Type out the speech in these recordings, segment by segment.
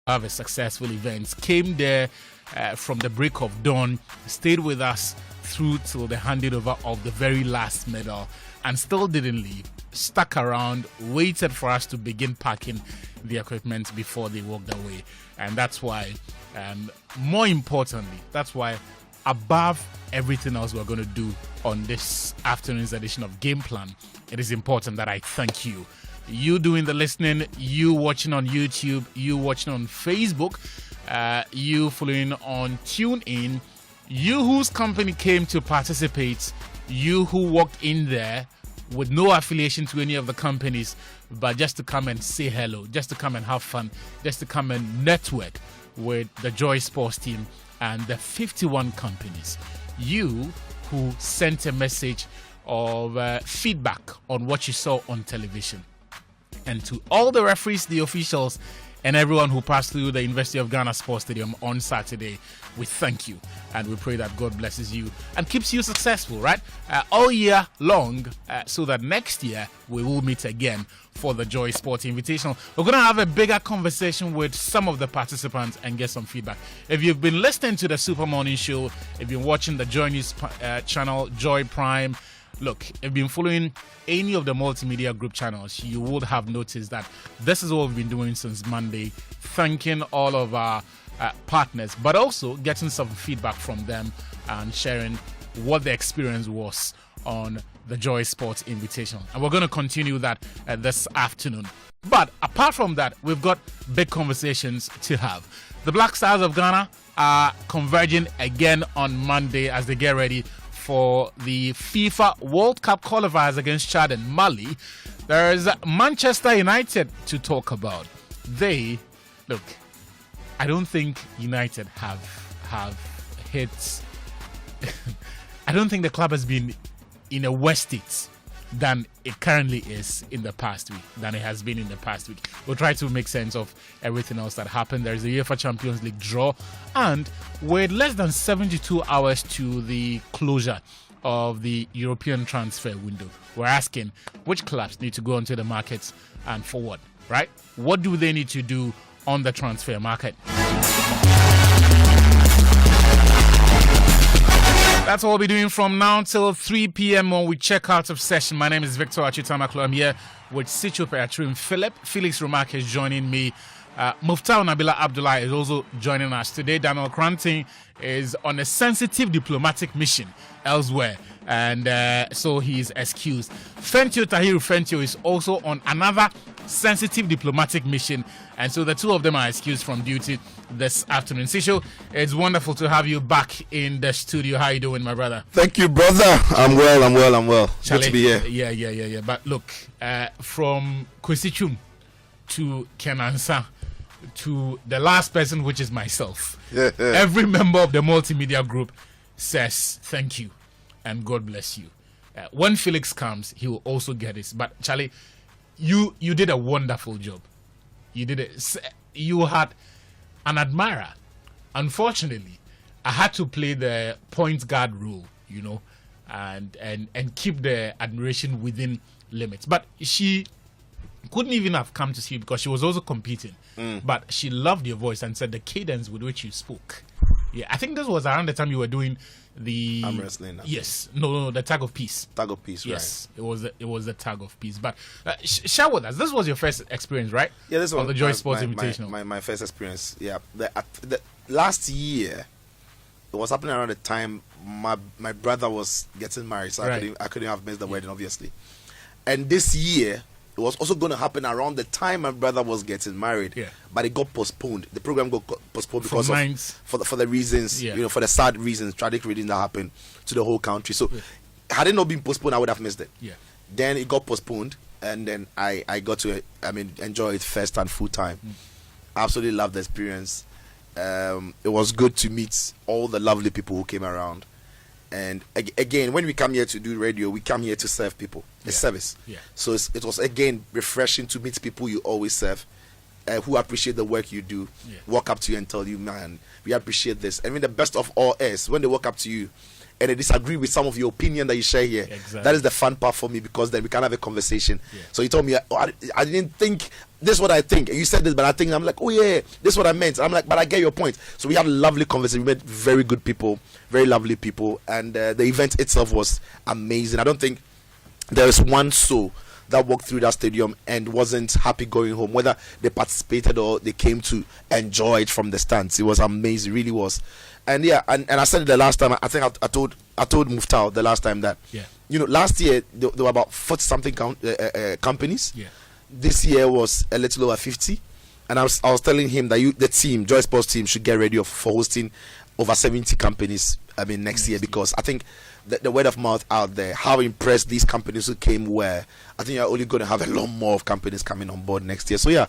have a successful event. Came there from the break of dawn, stayed with us through till the handing over of the very last medal, and still didn't leave. Stuck around, waited for us to begin packing the equipment before they walked away. And that's why, more importantly, that's why above everything else we're going to do on this afternoon's edition of Game Plan, it is important that I thank you. You doing the listening, you watching on YouTube, you watching on Facebook, you following on TuneIn, you whose company came to participate, you who walked in there with no affiliation to any of the companies, but just to come and say hello, just to come and have fun, just to come and network with the Joy Sports team and the 51 companies. You who sent a message of feedback on what you saw on television. And to all the referees, the officials, and everyone who passed through the University of Ghana Sports Stadium on Saturday, we thank you. And we pray that God blesses you and keeps you successful, right? All year long, so that next year we will meet again for the Joy Sports Invitational. We're going to have a bigger conversation with some of the participants and get some feedback. If you've been listening to the Super Morning Show, if you've been watching the JoyNews channel, Joy Prime, look, if you've been following any of the multimedia group channels, you would have noticed that this is what we've been doing since Monday, thanking all of our partners, but also getting some feedback from them and sharing what the experience was on the Joy Sports Invitational. And we're going to continue that this afternoon. But apart from that, we've got big conversations to have. The Black Stars of Ghana are converging again on Monday as they get ready for the FIFA World Cup qualifiers against Chad and Mali. There's Manchester United to talk about. Look, I don't think United have hit. I don't think the club has been in a worse state than it currently is in the past week, than it has been in the past week. We'll try to make sense of everything else that happened. There's a UEFA Champions League draw, and with less than 72 hours to the closure of the European transfer window, we're asking which clubs need to go onto the markets and for what, right? What do they need to do on the transfer market? That's what we'll be doing from now till 3 p.m. when we check out of session. My name is Victor Achutamaklo. I'm here with Sicho Peatrim Philip. Felix Romak is joining me. Muftau Nabila Abdullah is also joining us today. Daniel Kranting is on a sensitive diplomatic mission elsewhere, and so he's excused. Fentio Tahiru Fentio is also on another sensitive diplomatic mission, and so the two of them are excused from duty this afternoon. Sisho, it's wonderful to have you back in the studio. How you doing, my brother? Thank you, brother. I'm well. Good to be here. Yeah. But look, from Kwesichum to Kenansa to the last person, which is myself, every member of the multimedia group says thank you and God bless you. When Felix comes, he will also get this. But Charlie, you did a wonderful job. You did it. You had an admirer. Unfortunately, I had to play the point guard role, and keep the admiration within limits. But she couldn't even have come to see you because she was also competing. But she loved your voice and said the cadence with which you spoke. Yeah, I think this was around the time you were doing the arm wrestling. Yes, no, the tag of peace. Tag of peace, yes, right. It was the tag of peace. But share with us. This was your first experience, right? Yeah, this was the Joy Sports Invitational. My first experience. Yeah, the last year, it was happening around the time my brother was getting married, so right. I couldn't have missed the wedding, obviously. And this year, it was also going to happen around the time my brother was getting married, but it got postponed. The program got postponed because for the reasons, for the sad reasons, tragic reasons that happened to the whole country. So, had it not been postponed, I would have missed it. Yeah. Then it got postponed, and then I got to enjoy it first and full time. Absolutely loved the experience. It was good to meet all the lovely people who came around. And again, when we come here to do radio, we come here to serve people. It's service. Yeah. So it was, again, refreshing to meet people you always serve, who appreciate the work you do, walk up to you and tell you, man, we appreciate this. I mean, the best of all is when they walk up to you and I disagree with some of your opinion that you share here. Exactly. That is the fun part for me, because then we can have a conversation. Yeah. So you told me, oh, I didn't think this is what I think. And you said this, but I think, I'm like, oh yeah, this is what I meant. I'm like, but I get your point. So we had a lovely conversation. We met very good people, very lovely people, and the event itself was amazing. I don't think there is one soul that walked through that stadium and wasn't happy going home, whether they participated or they came to enjoy it from the stands. It was amazing, really was. And yeah, and I said it the last time. I think I told Muftar the last time that, you know, last year there were about 40 something companies. Yeah. This year was a little over 50, and I was telling him that the team, Joy Sports team, should get ready for hosting over 70 companies. I mean, next year, because I think the word of mouth out there, how impressed these companies who came were. I think you're only going to have a lot more of companies coming on board next year. So yeah,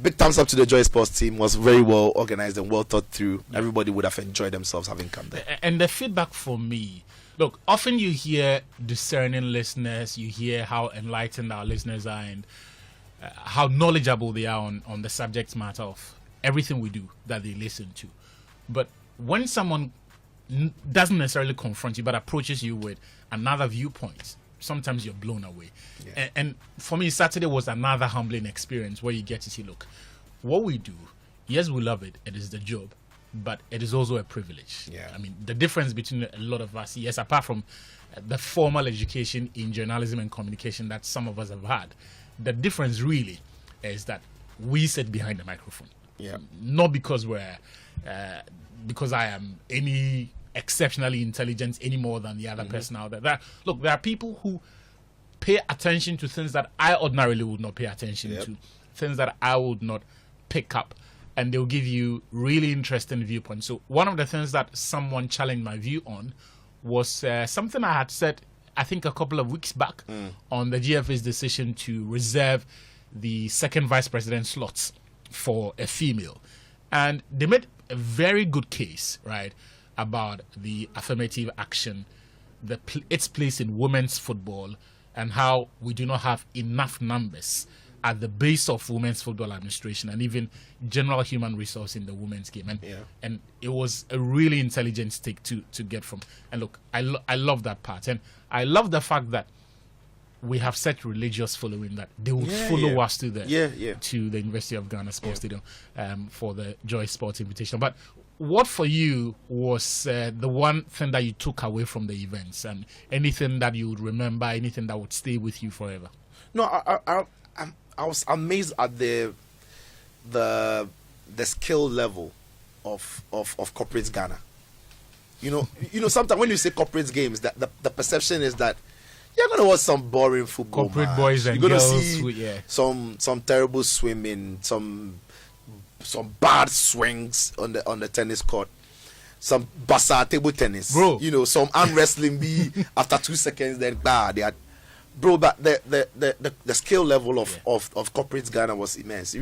big thumbs up to the Joy Sports team. Was very well organized and well thought through. Everybody would have enjoyed themselves having come there. And the feedback for me, look, often you hear discerning listeners, you hear how enlightened our listeners are, and how knowledgeable they are on the subject matter of everything we do that they listen to. But when someone doesn't necessarily confront you but approaches you with another viewpoint, sometimes you're blown away. And for me, Saturday was another humbling experience where you get to see, look, what we do, yes, we love it, it is the job, but it is also a privilege. I mean, the difference between a lot of us, yes, apart from the formal education in journalism and communication that some of us have had, the difference really is that we sit behind the microphone. Not because because I am any exceptionally intelligent any more than the other person out there. Look, there are people who pay attention to things that I ordinarily would not pay attention to, things that I would not pick up, and they'll give you really interesting viewpoints. So one of the things that someone challenged my view on was something I had said, I think a couple of weeks back, on the GFA's decision to reserve the second vice president slots for a female. And they made a very good case, right, about the affirmative action, its place in women's football, and how we do not have enough numbers at the base of women's football administration and even general human resource in the women's game. And it was a really intelligent take to get from. And look, I love that part. And I love the fact that we have such religious following that they will follow us to the University of Ghana Sports Stadium for the Joy Sports Invitational. But what for you was the one thing that you took away from the events, and anything that you would remember, anything that would stay with you forever? No, I was amazed at the skill level of corporate Ghana. You know, sometimes when you say corporate games, that the perception is that you're gonna watch some boring football. Corporate match. boys and you're gonna girls. See some terrible swimming, some bad swings on the tennis court, some basa table tennis. Bro. You know, some arm wrestling be after 2 seconds, then they are. Bro, but the skill level of corporate Ghana was immense.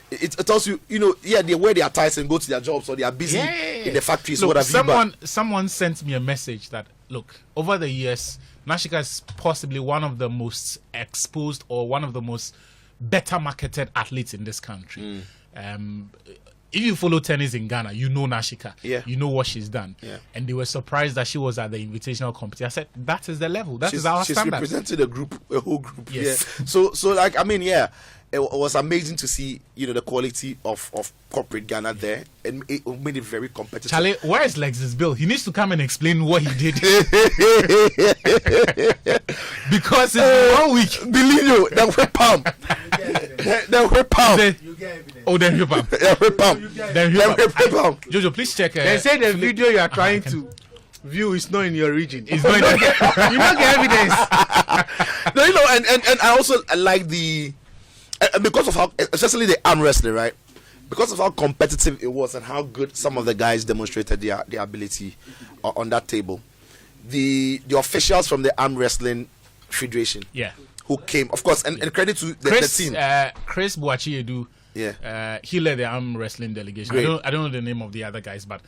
It tells you, they wear their ties and go to their jobs, or they are busy in the factories. Look, whatever. Someone sent me a message that, look, over the years, Nashika is possibly one of the most exposed or one of the most better marketed athletes in this country. If you follow tennis in Ghana, you know Nashika. You know what she's done. And they were surprised that she was at the invitational competition. I said, that is the level. That is our standard. She's represented a whole group. Yes. So like, I mean, it was amazing to see, the quality of corporate Ghana there, and it made it very competitive. Charlie, where is Lexus Bill? He needs to come and explain what he did. Because it's 1 week. Believe you, that whip pump. That whip pump. You get evidence. Oh, then whip pump. That whip pump. Jojo, please check. They say the video you are trying to view is not in your region. It's not. You don't get evidence. No, and I also like the. Because of how, especially the arm wrestling, right? Because of how competitive it was and how good some of the guys demonstrated their ability on that table, the officials from the arm wrestling federation, who came, of course, and credit to the team. Chris Boachiedu, he led the arm wrestling delegation. I don't know the name of the other guys, but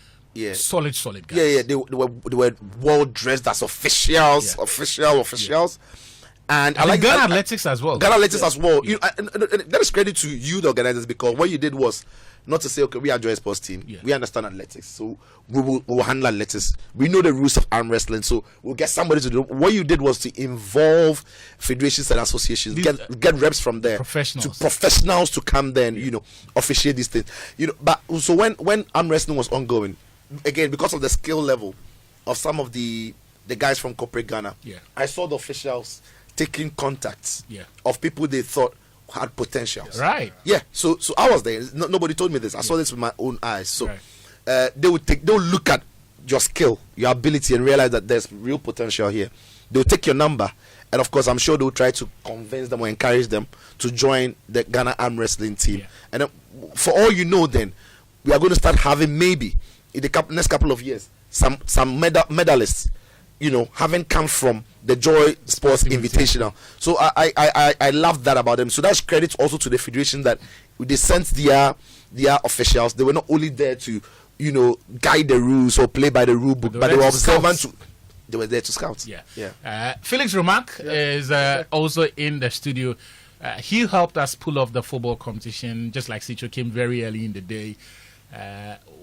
solid guys. They were well dressed as officials. And I like Ghana Athletics as well. Ghana Athletics as well. And that is credit to you, the organizers, because what you did was Not to say, okay, we are Joy Sports team. Yeah. We understand athletics, so we'll handle athletics. We know the rules of arm wrestling, so we'll get somebody to do. What you did was to involve federations and associations, get reps from there, professionals to come there and officiate these things. But so when arm wrestling was ongoing, again because of the skill level of some of the guys from corporate Ghana, I saw the officials taking contacts of people they thought had potentials. Right. Yeah. So I was there. Nobody told me this. I saw this with my own eyes. So they'll look at your skill, your ability, and realize that there's real potential here. They'll take your number, and of course, I'm sure they'll try to convince them or encourage them to join the Ghana arm wrestling team. Yeah. And for all you know, then we are going to start having maybe in the next couple of years some medalists, having come from the Joy Sports Invitational. So I love that about them. So that's credit also to the federation that they sent their officials. They were not only there to guide the rules or play by the rule book, but they were observant to. They were there to scout. Felix Romac is also in the studio. He helped us pull off the football competition, just like Sicho came very early in the day.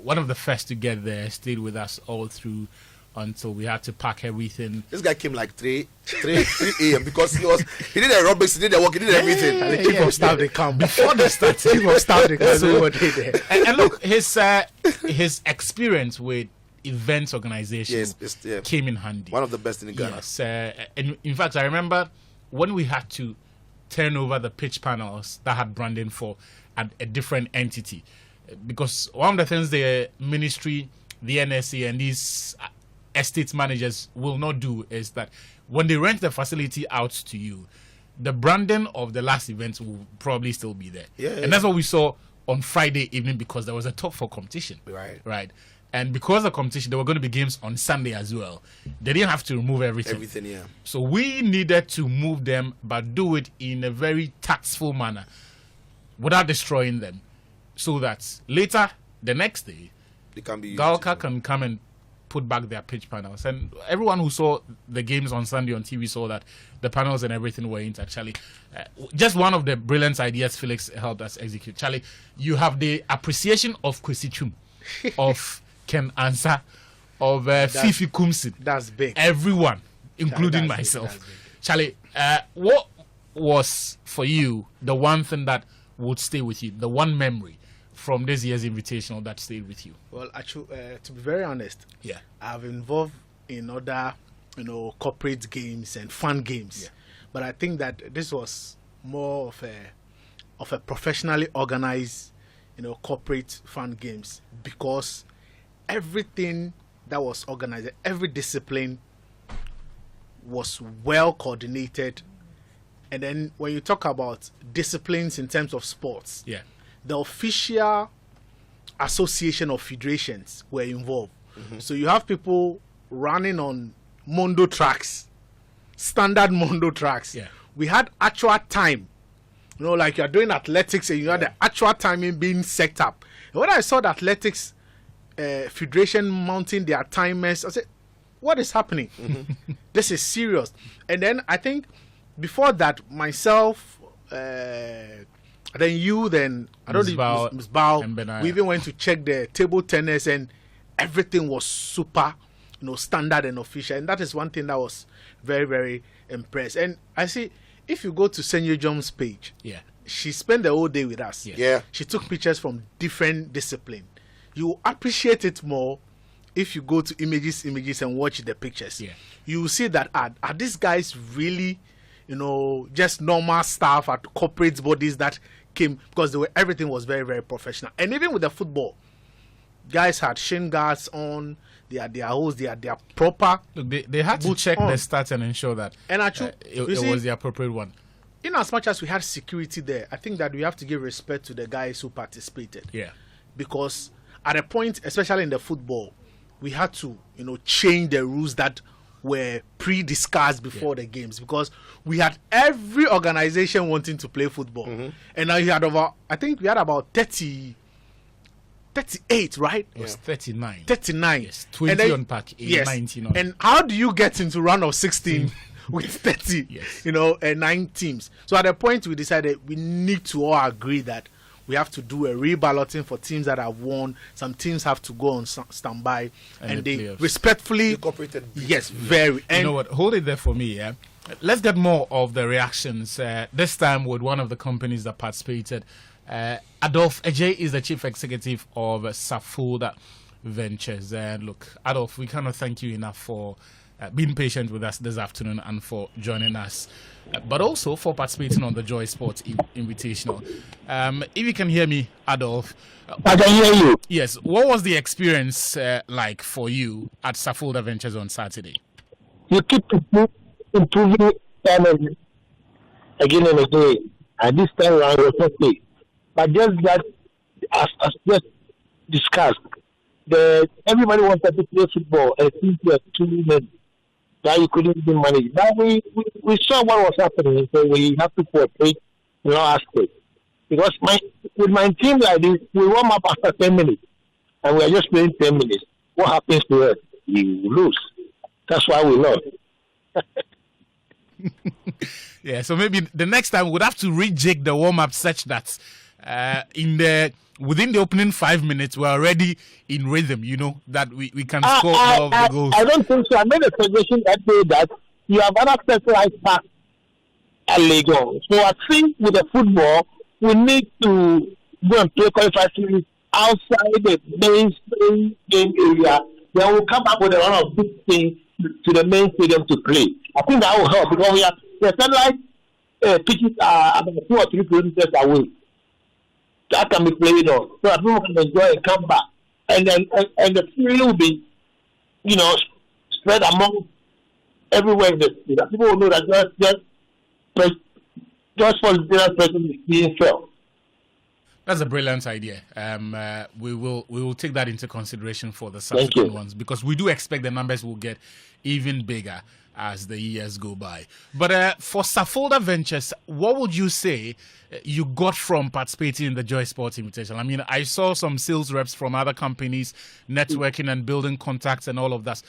One of the first to get there, stayed with us all through until we had to pack everything. This guy came like 3 a.m. because he did the aerobics, he did the walk, he did everything. And the chief of staff they come before the start. Chief of staff they come. So and look, his experience with events organization came in handy. One of the best in Ghana. Yes, and in fact, I remember when we had to turn over the pitch panels that had branding for a different entity, because one of the things the ministry, the NSA, and these estate managers will not do is that when they rent the facility out to you, the branding of the last event will probably still be there. And that's what we saw on Friday evening, because there was a top 4 competition. Right. And because of the competition, there were going to be games on Sunday as well. They didn't have to remove everything. So we needed to move them, but do it in a very tactful manner without destroying them, so that later, the next day, Galka can come and put back their pitch panels. And everyone who saw the games on Sunday on TV saw that the panels and everything were intact. Charlie, just one of the brilliant ideas Felix helped us execute. Charlie, you have the appreciation of Kwesichum, of Ken Ansa, of Fifi Kumsin. That's big. Everyone, including myself. Charlie, what was for you the one thing that would stay with you, the one memory from this year's invitational that stayed with you? Well, actually, to be very honest, I've involved in other, corporate games and fun games, but I think that this was more of a professionally organized, corporate fun games, because everything that was organized, every discipline was well coordinated. And then when you talk about disciplines in terms of sports, the official association of federations were involved. So you have people running on Mondo tracks, standard Mondo tracks. We had actual time, like you're doing athletics and you had the actual timing being set up. And when I saw the athletics federation mounting their timers, I said, what is happening? This is serious. And then I think before that, myself, then you, then I don't know, Ms. Bao, we even went to check the table tennis, and everything was super, standard and official. And that is one thing that was very, very impressed. And I see, if you go to Senyo Jom's page, she spent the whole day with us. She took pictures from different disciplines. You appreciate it more if you go to images and watch the pictures. You will see that are these guys really, just normal staff at corporate bodies that came, because everything was very, very professional. And even with the football, guys had shin guards on, they had their hose, they had their proper. Look, they had to check the stats and ensure that it was the appropriate one. In as much as we had security there, I think that we have to give respect to the guys who participated. Because at a point, especially in the football, we had to, change the rules that were pre-discussed before the games, because we had every organization wanting to play football. And now we had about 38, right? It was 39. 39. Yes, 20 on pack, 19 on. And how do you get into round of 16 with 30, and 9 teams? So at a point, we decided we need to all agree that we have to do a reballoting for teams that have won. Some teams have to go on standby, and they playoffs. Respectfully incorporated. Yes, very. And you know what? Hold it there for me. Yeah, let's get more of the reactions. This time with one of the companies that participated. Adolf Ejay is the chief executive of Safula Ventures. And look, Adolf, we cannot thank you enough for being patient with us this afternoon and for joining us, but also for participating on the Joy Sports Invitational. If you can hear me, Adolf. I can hear you. Yes. What was the experience like for you at Safula Ventures on Saturday? You keep improving time again and again. And this time around was okay. But just that, as just discussed, everybody wanted to play football, and since we are 2 minutes, that you couldn't even manage. Now we saw what was happening, so we have to cooperate in our aspect. Because with my team like this, we warm up after 10 minutes, and we are just playing 10 minutes. What happens to us? You lose. That's why we lost. Yeah, so maybe the next time we'd have to rejig the warm up such that within the opening 5 minutes we're already in rhythm, that we can score all of the goals. I don't think so. I made a suggestion that day that you have other specialized parts at Lagos. So I think with the football, we need to go and play qualifier series outside the mainstream game area. Then we'll come up with a lot of big things to the main stadium to play. I think that will help because the satellite pitches are about 2 or 3 kilometers away. That can be played on, so that people can enjoy and come back, and the field will be, spread among everywhere in the city. That people will know that just for the person is being felt. That's a brilliant idea. We will take that into consideration for the subsequent ones, because we do expect the numbers will get even bigger as the years go by. But for Safula Ventures, what would you say you got from participating in the Joy Sports Invitational? I mean, I saw some sales reps from other companies, networking and building contacts and all of that.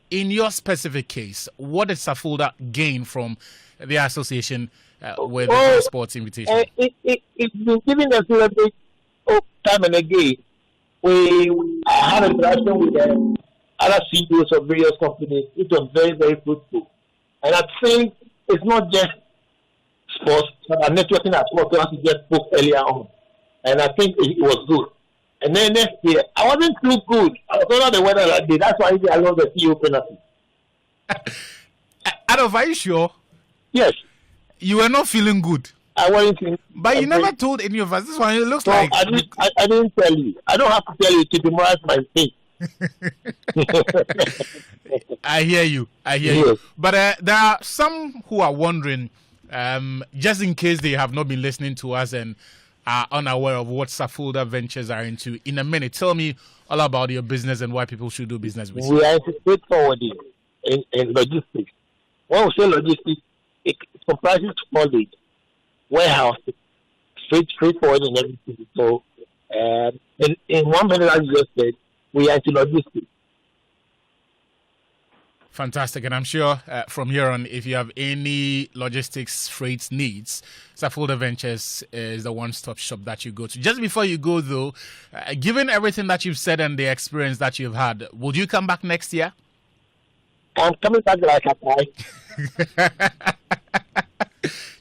In your specific case, what did Safula gain from the association with the Joy Sports Invitational? It's been giving us a little bit of time and again. We had a interaction with them. Other CEOs of various companies. It was very, very fruitful. And I think it's not just sports, but networking at sports, as you just spoke earlier on. And I think it was good. And then next year, I wasn't too good. I was under the weather that day. That's why I love the CEO penalty. Adolf, are you sure? Yes. You were not feeling good. I wasn't feeling. But you never told any of us. This one, it looks like. I didn't tell you. I don't have to tell you to demoralize my faith. I hear you. But there are some who are wondering, just in case they have not been listening to us and are unaware of what Safula Ventures are into. In a minute, tell me all about your business and why people should do business with you. We are into freight forwarding in logistics. When we say logistics, it comprises haulage, warehouse, freight forwarding, and everything. So, in 1 minute, as you just said, we are into logistics. Fantastic. And I'm sure from here on, if you have any logistics freight needs, Safula Ventures is the one-stop shop that you go to. Just before you go, though, given everything that you've said and the experience that you've had, would you come back next year? I'm coming back like a pie.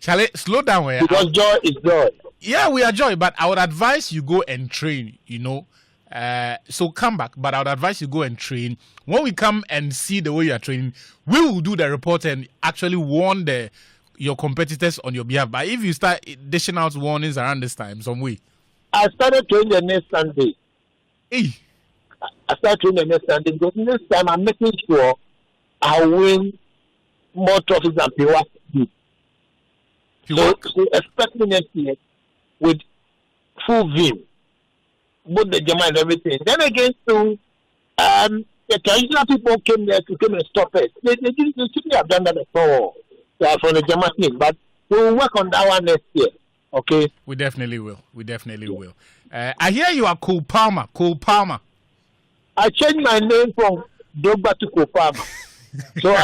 Charlie, slow down. Because joy is joy. Yeah, we are joy, but I would advise you go and train, So come back, but I would advise you go and train. When we come and see the way you are training, we will do the report and actually warn your competitors on your behalf. But if you start dishing out warnings around this time, some way. I started training the next Sunday. Hey. I started training the next Sunday because this time I'm making sure I win more trophies than Piwa did. So expect me next year with full vim. Both the German and everything. Then again, too, the traditional people came there to come and stop it. They shouldn't have done that at all from the German team. But we will work on that one next year. Okay? We definitely will. Will. I hear you are Cole Palmer. I changed my name from Dogba to Cole Palmer. So,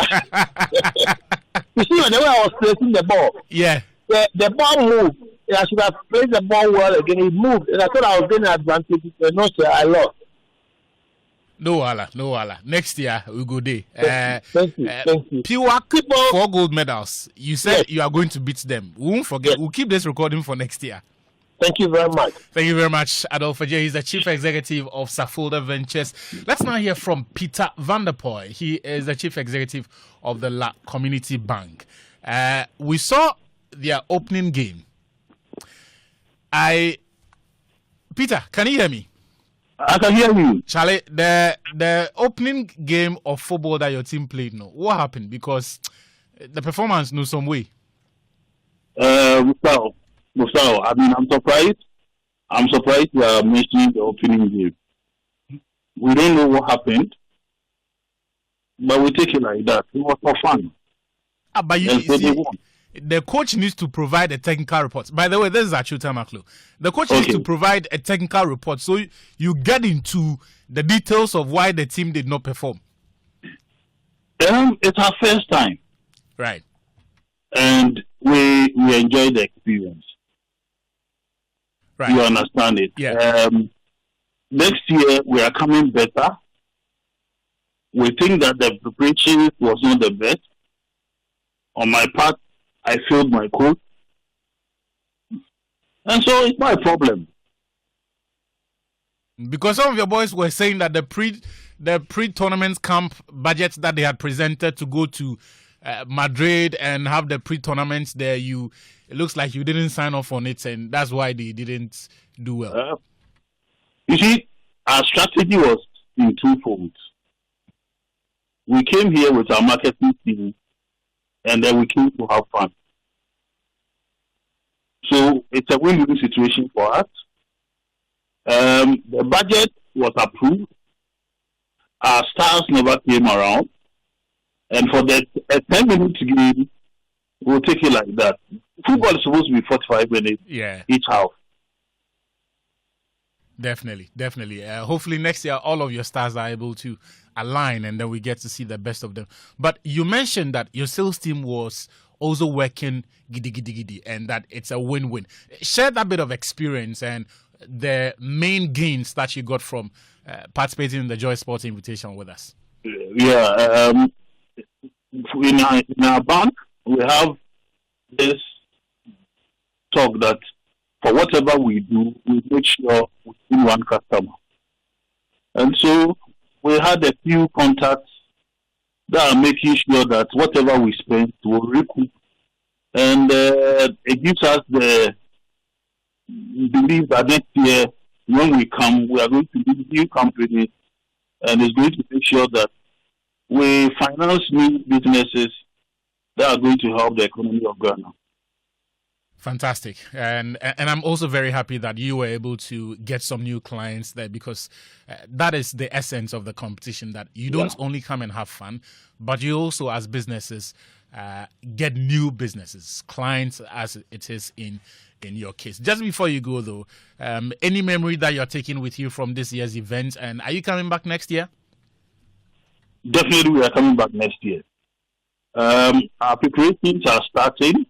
you see, whenever I was placing the ball, yeah, the ball moved. I should have played the ball well again. He moved, and I thought I was getting an advantage. But no, sir, I lost. No wala. Next year we go there. Thank you. PWAC 4 gold medals. You said you are going to beat them. We won't forget. Yes. We'll keep this recording for next year. Thank you very much. Thank you very much, Adolfo J. He's the Chief Executive of Safula Ventures. Let's now hear from Peter van der Poel. He is the Chief Executive of the La Community Bank. We saw their opening game. Peter, can you hear me? I can hear you. Charlie, the opening game of football that your team played, no, what happened? Because the performance knew some way. Gustavo, I mean, I'm surprised you are mentioning the opening game. We don't know what happened, but we take it like that. It was for fun. But you see, the coach needs to provide a technical report. By the way, this is Achuta Maklo. The coach needs to provide a technical report so you get into the details of why the team did not perform. It's our first time. Right. And we enjoyed the experience. Right. You understand it. Yeah. Next year, we are coming better. We think that the preparation was not the best. On my part, I failed my coach. And so it's not a problem. Because some of your boys were saying that the pre-tournament camp budget that they had presented to go to Madrid and have the pre-tournaments there, it looks like you didn't sign off on it, and that's why they didn't do well. You see, our strategy was in twofold. We came here with our marketing team, and then we came to have fun. So it's a win-win situation for us. The budget was approved. Our stars never came around. And for a 10-minute game, we'll take it like that. Football is supposed to be 45 minutes each half. Definitely. Hopefully next year, all of your stars are able to align and then we get to see the best of them. But you mentioned that your sales team was also working giddy and that it's a win-win. Share that bit of experience and the main gains that you got from participating in the Joy Sports Invitational with us. Yeah. In our bank, we have this talk that for whatever we do, we make sure we see one customer. And so we had a few contacts that are making sure that whatever we spend will recoup. And it gives us the belief that next year, when we come, we are going to be new company and it's going to make sure that we finance new businesses that are going to help the economy of Ghana. Fantastic. And I'm also very happy that you were able to get some new clients there because that is the essence of the competition, that you don't only come and have fun, but you also, as businesses, get new businesses, clients, as it is in your case. Just before you go, though, any memory that you're taking with you from this year's event, and are you coming back next year? Definitely, we are coming back next year. Our preparations are starting.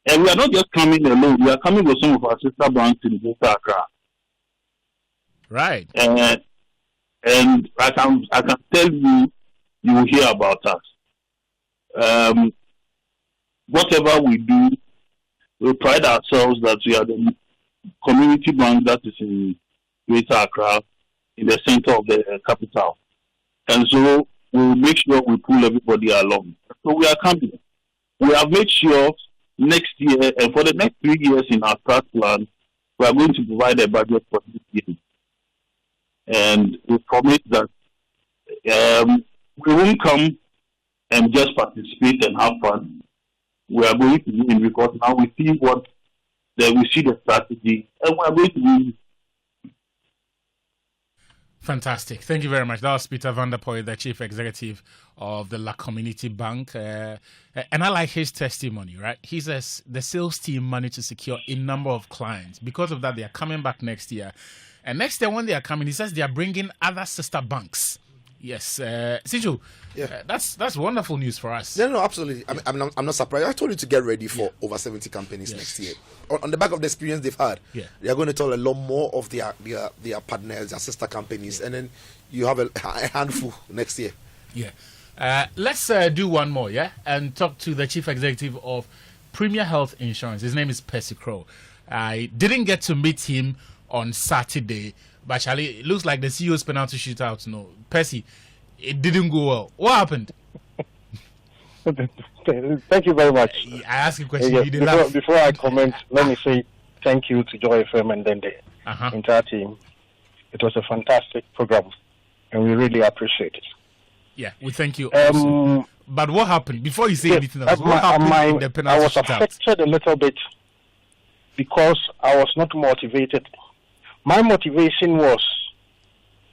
And we are not just coming alone. We are coming with some of our sister banks in Greater Accra. Right. And I can tell you, you will hear about us. Whatever we do, we pride ourselves that we are the community bank that is in Greater Accra, in the center of the capital. And so we will make sure we pull everybody along. So we are coming. We have made sure next year and for the next 3 years in our start plan, we are going to provide a budget for this year. And we promise that we won't come and just participate and have fun. We are going to win because now we see the strategy and we are going to win. Fantastic. Thank you very much. That was Peter van der Poel, the Chief Executive of the La Community Bank. And I like his testimony, right? He says the sales team managed to secure a number of clients. Because of that, they are coming back next year. And next year when they are coming, he says they are bringing other sister banks, Yes, Siju, that's wonderful news for us. No, absolutely. I'm not surprised. I told you to get ready for over 70 companies next year. On the back of the experience they've had, they are going to tell a lot more of their partners, their sister companies, and then you have a handful next year. Yeah. Let's do one more, and talk to the chief executive of Premier Health Insurance. His name is Percy Crow. I didn't get to meet him on Saturday, but Charlie, it looks like the CEO's penalty shootout. No, Percy, it didn't go well. What happened? Thank you very much. I asked you a question. Yes, before I comment, let me say thank you to Joy FM and then the entire team. It was a fantastic program, and we really appreciate it. Yeah, we thank you. But what happened? Before you say anything else, what happened in the penalty I was shootout? affected a little bit because I was not motivated. My motivation was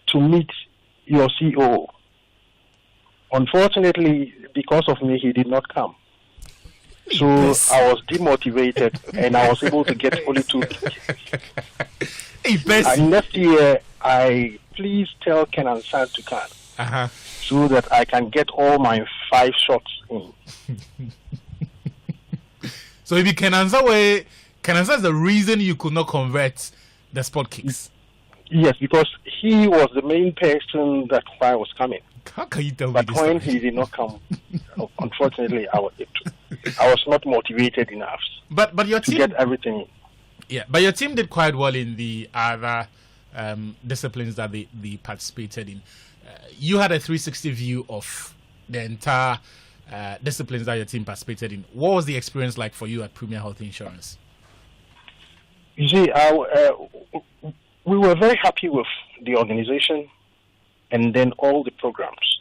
to meet your CEO. Unfortunately, because of me, he did not come. So I was demotivated, and I was able to get only 2 tickets. And next year, I please tell Ken and San to come, so that I can get all my 5 shots in. So if you can answer the reason you could not convert the spot kicks. Yes, because he was the main person that I was coming. How can you tell me but this? But when story? he did not come, unfortunately, I was not motivated enough. But your team to get everything in. Yeah, but your team did quite well in the other disciplines that they participated in. You had a 360 view of the entire disciplines that your team participated in. What was the experience like for you at Premier Health Insurance? You see, we were very happy with the organization and then all the programs.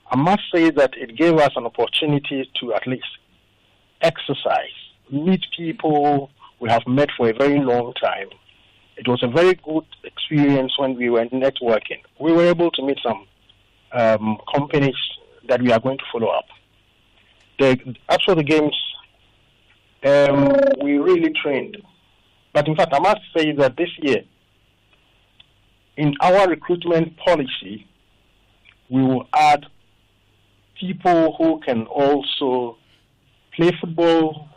I must say that it gave us an opportunity to at least exercise, meet people we have met for a very long time. It was a very good experience when we were networking. We were able to meet some companies that we are going to follow up. After the games, we really trained. But in fact, I must say that this year, in our recruitment policy, we will add people who can also play football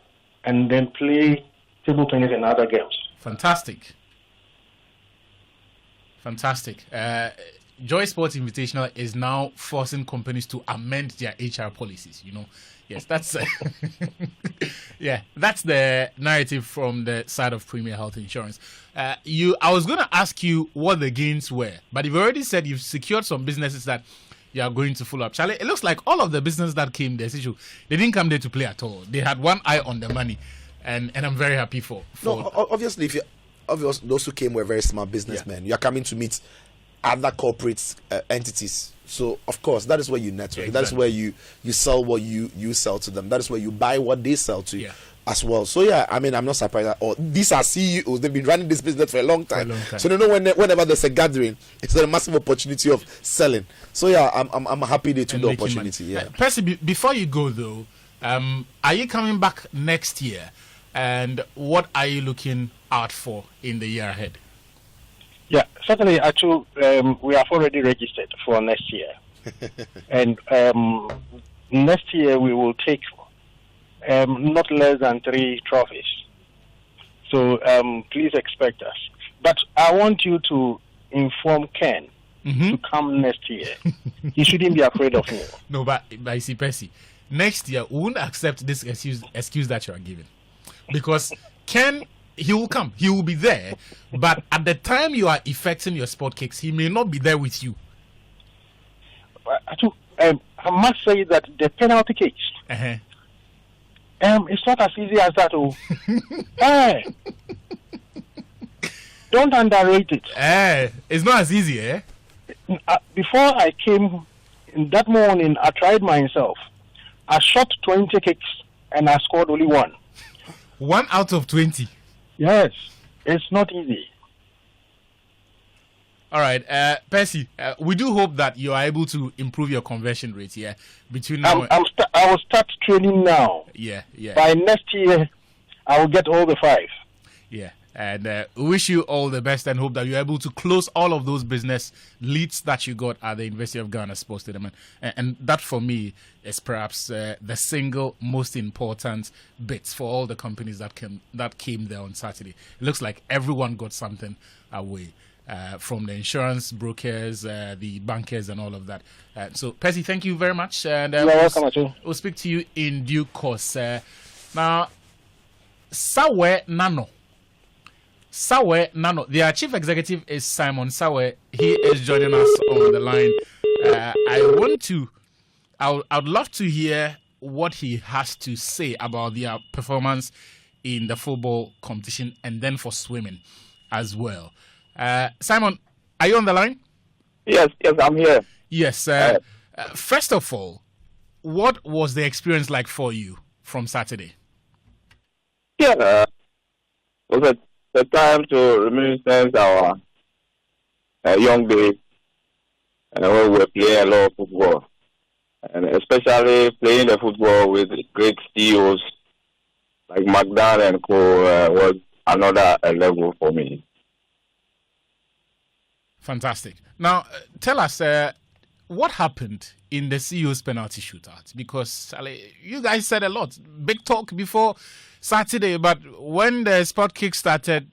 and then play table tennis and other games. Fantastic. Joy Sports Invitational is now forcing companies to amend their HR policies, Yes, that's that's the narrative from the side of Premier Health Insurance. I was going to ask you what the gains were, but you've already said you've secured some businesses that you are going to follow up. Charlie, it looks like all of the business that came there, they didn't come there to play at all. They had one eye on the money, and I'm very happy for. No, obviously, those who came were very smart businessmen. You are coming to meet other corporate entities. So, of course, that is where you network. Exactly. That is where you sell what you sell to them. That is where you buy what they sell to you as well. So, I'm not surprised at all. These are CEOs. They've been running this business for a long time. So, they know whenever there's a gathering, it's a massive opportunity of selling. So, I'm happy they took the opportunity. Percy, before you go, though, are you coming back next year? And what are you looking out for in the year ahead? Yeah, certainly, actually, we have already registered for next year. And next year we will take not less than 3 trophies. So please expect us. But I want you to inform Ken to come next year. He shouldn't be afraid of me. No, but I see, Percy, next year we won't accept this excuse that you are giving. Because Ken... he will come. He will be there. But at the time you are effecting your sport kicks, he may not be there with you. I must say that the penalty kicks, it's not as easy as that. Don't underrate it. It's not as easy, Before I came in that morning, I tried myself. I shot 20 kicks and I scored only 1. 1 out of 20. Yes, it's not easy. All right, Percy, we do hope that you are able to improve your conversion rate here between now I will start training now. Yeah. By next year, I will get all the 5. Yeah. And we wish you all the best and hope that you're able to close all of those business leads that you got at the University of Ghana Sports Stadium. And that, for me, is perhaps the single most important bit for all the companies that came there on Saturday. It looks like everyone got something away. From the insurance brokers, the bankers, and all of that. So, Percy, thank you very much. And we'll speak to you in due course. Now, Sawe Nanor, their chief executive is Simon Sawe. He is joining us on the line. I'd love to hear what he has to say about their performance in the football competition and then for swimming as well. Simon, are you on the line? Yes, I'm here. Yes. First of all, what was the experience like for you from Saturday? Yeah, it was a time to reminiscence our young days when we were playing a lot of football, and especially playing the football with great CEOs like McDonald and Co. Was another level for me. Fantastic. Now, tell us what happened in the CEO's penalty shootout, because you guys said a lot, big talk before Saturday, but when the sport kick started,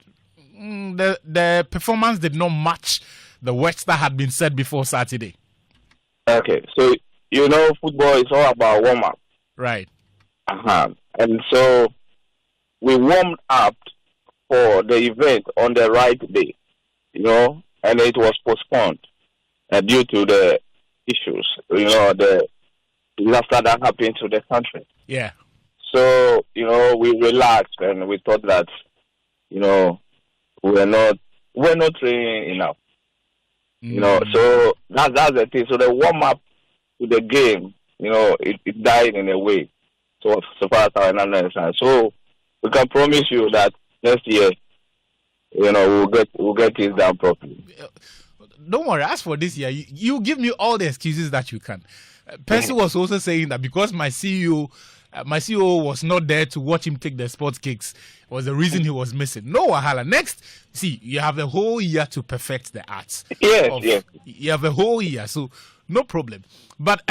the performance did not match the words that had been said before Saturday. Okay, so football is all about warm up, right? And so we warmed up for the event on the right day, and it was postponed due to the issues, the disaster that happened to the country. Yeah. So, we relaxed and we thought that, we're not training enough. So that's the thing. So the warm up to the game, it died in a way. So far as I understand. So we can promise you that next year, we'll get this done properly. Don't worry. As for this year, you give me all the excuses that you can. Percy was also saying that because my CEO was not there to watch him take the sports kicks was the reason he was missing. No wahala. Next, you have a whole year to perfect the arts. Yes. You have a whole year, so no problem. But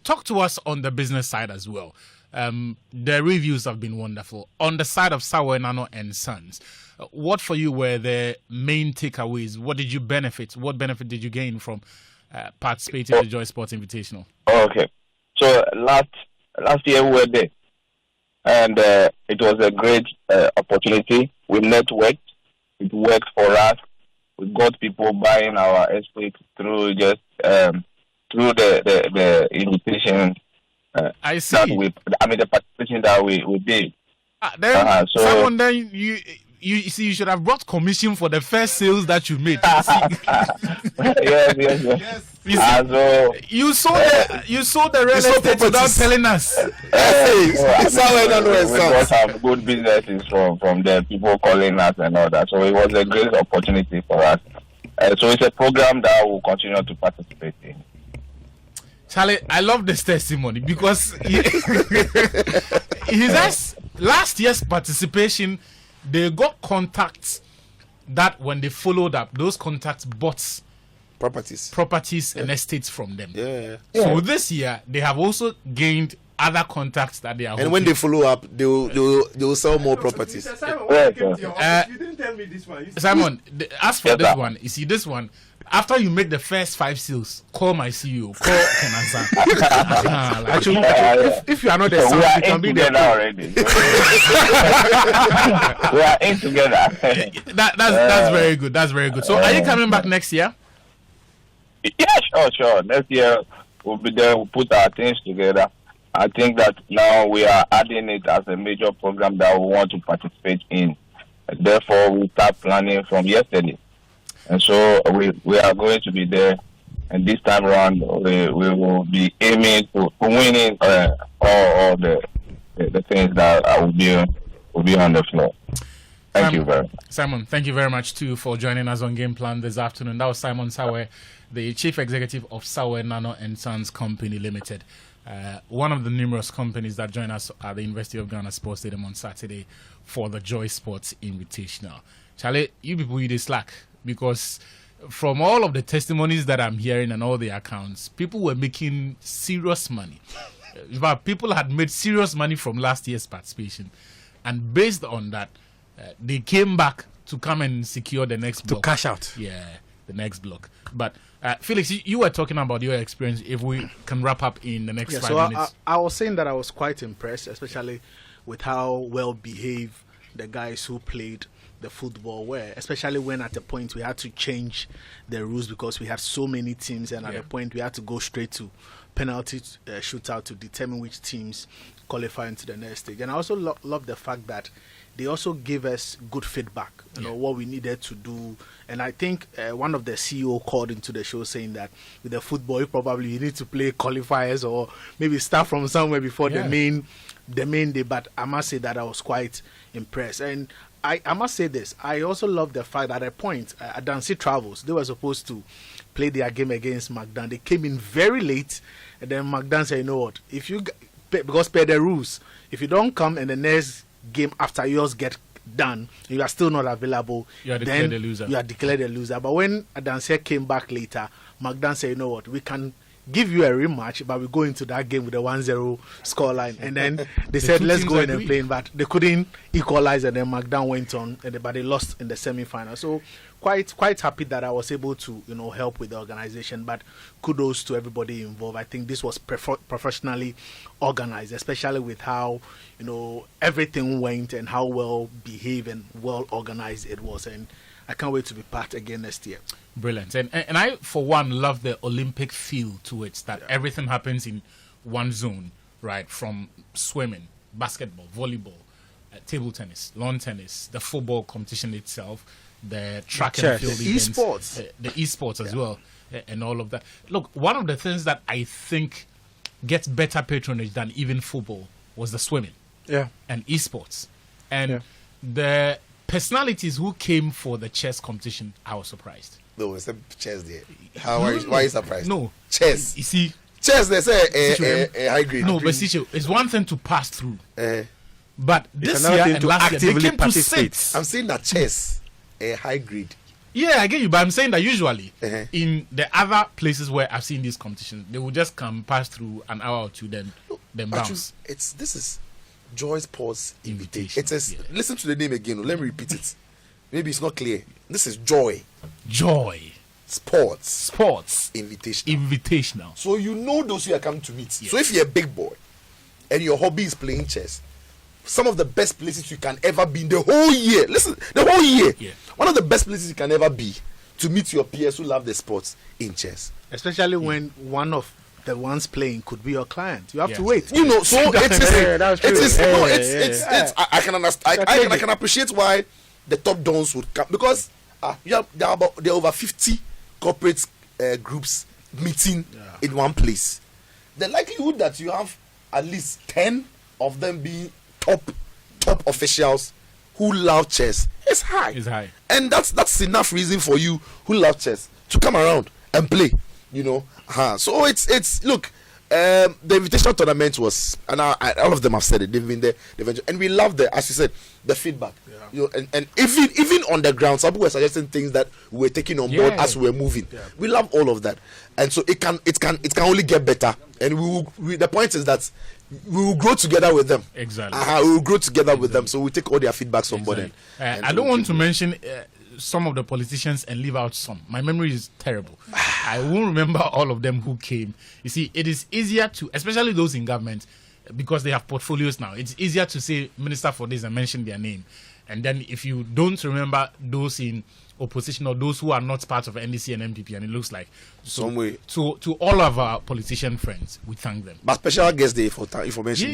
talk to us on the business side as well. The reviews have been wonderful. On the side of Sawe Nanor and Sons, what for you were the main takeaways? What did you benefit? What benefit did you gain from participating in the Joy Sports Invitational? Okay. So last year we were there, and it was a great opportunity. We networked. It worked for us. We got people buying our estate through just through the invitation. I see. The participation that we did. Then someone then you see, you should have brought commission for the first sales that you made. Yes. You saw the real estate without telling us. We got some good businesses from the people calling us and all that. So it was a great opportunity for us. So it's a program that we'll continue to participate in. Charlie, I love this testimony because he says last year's participation, they got contacts that when they followed up, those contacts bought properties and estates from them. Yeah. So this year, they have also gained other contacts that they are. And when they follow up, they will sell more properties. Simon, you didn't tell me this one. Simon, as for this one, you see this one. After you make the first 5 sales, call my CEO, call Kenanza. Actually, if you are not the so son, we are you can be there already. We are in together. That's very good. That's very good. So, are you coming back next year? Yeah, sure. Next year we'll be there. We'll put our things together. I think that now we are adding it as a major program that we want to participate in. Therefore, we start planning from yesterday. And so we are going to be there, and this time around we will be aiming to winning all the things that will be on the floor. Thank you very much. Simon, thank you very much too for joining us on Game Plan this afternoon. That was Simon Sawe, the chief executive of Sawe Nanor and Sons Company Limited. One of the numerous companies that joined us at the University of Ghana Sports Stadium on Saturday for the Joy Sports Invitational. Charlie, you people, you slack, because from all of the testimonies that I'm hearing and all the accounts, people were making serious money. In fact, people had made serious money from last year's participation, and based on that, they came back to come and secure the next block. To cash out. Yeah, the next block. But Felix, you were talking about your experience. If we can wrap up in the next 5 minutes. I was saying that I was quite impressed, especially with how well behaved the guys who played the football were, especially when at a point we had to change the rules because we had so many teams, and at a point we had to go straight to penalty shootout to determine which teams qualify into the next stage. And I also love the fact that they also gave us good feedback, you know, what we needed to do. And I think one of the CEO called into the show saying that with the football, you need to play qualifiers or maybe start from somewhere before the main day. But I must say that I was quite impressed. And I must say this, I also love the fact that at a point, Adansi Travels, they were supposed to play their game against Magdan. They came in very late, and then Magdan said, you know what, if you, because per the rules, if you don't come in the next game after yours get done, you are still not available, you are declared a loser. You are declared a loser. But when Adansi came back later, Magdan said, you know what, we can give you a rematch, but we go into that game with a 1-0 scoreline. And then they said, let's go in and play, but they couldn't equalize, and then Magdan went on, but they lost in the semi-final. So quite happy that I was able to, you know, help with the organization. But kudos to everybody involved. I think this was professionally organized, especially with how, you know, everything went and how well behaved and well organized it was. And I can't wait to be part again next year. Brilliant. And I, for one, love the Olympic feel to it, that everything happens in one zone, right? From swimming, basketball, volleyball, table tennis, lawn tennis, the football competition itself, the track and field events, esports. The esports as well, and all of that. Look, one of the things that I think gets better patronage than even football was the swimming and esports. And the personalities who came for the chess competition, I was surprised. No, it's a chess there. Why are you surprised? No. Chess. You see, chess, they say a high grade. No, but Sicho, it's one thing to pass through. But this year and last year, they came to sit. I'm saying that chess, a high grade. Yeah, I get you, but I'm saying that usually in the other places where I've seen these competitions, they will just come pass through an hour or two, then bounce. This is Joy Sports Invitation. Listen to the name again. Let me repeat it. Maybe it's not clear. This is Joy Sports Invitational. So you know those who are coming to meet. Yes. So if you're a big boy and your hobby is playing chess, some of the best places you can ever be in the whole year. Listen, the whole year. Yeah. One of the best places you can ever be to meet your peers who love the sports in chess. Especially when one of the ones playing could be your client. You have to wait. You know, so I can understand. I can appreciate why the top dons would come, because there are over 50 corporate groups meeting in one place. The likelihood that you have at least 10 of them being top officials who love chess is high. It's high. And that's enough reason for you who love chess to come around and play. You know, so it's look, the invitational tournament was, and all of them have said it. They've been there, and we love as you said, the feedback. Yeah. You know, and even on the ground, some people were suggesting things that we were taking on board as we were moving. Yeah. We love all of that, and so it can only get better. And the point is that we will grow together with them. Exactly. We will grow together with them. So we take all their feedbacks on board. I don't want to mention some of the politicians and leave out some. My memory is terrible. I won't remember all of them who came. You see, it is easier to, especially those in government, because they have portfolios now, it's easier to say minister for this and mention their name. And then if you don't remember those in opposition or those who are not part of NDC and MPP, and it looks like some way to all of our politician friends, we thank them. But special guest day for information.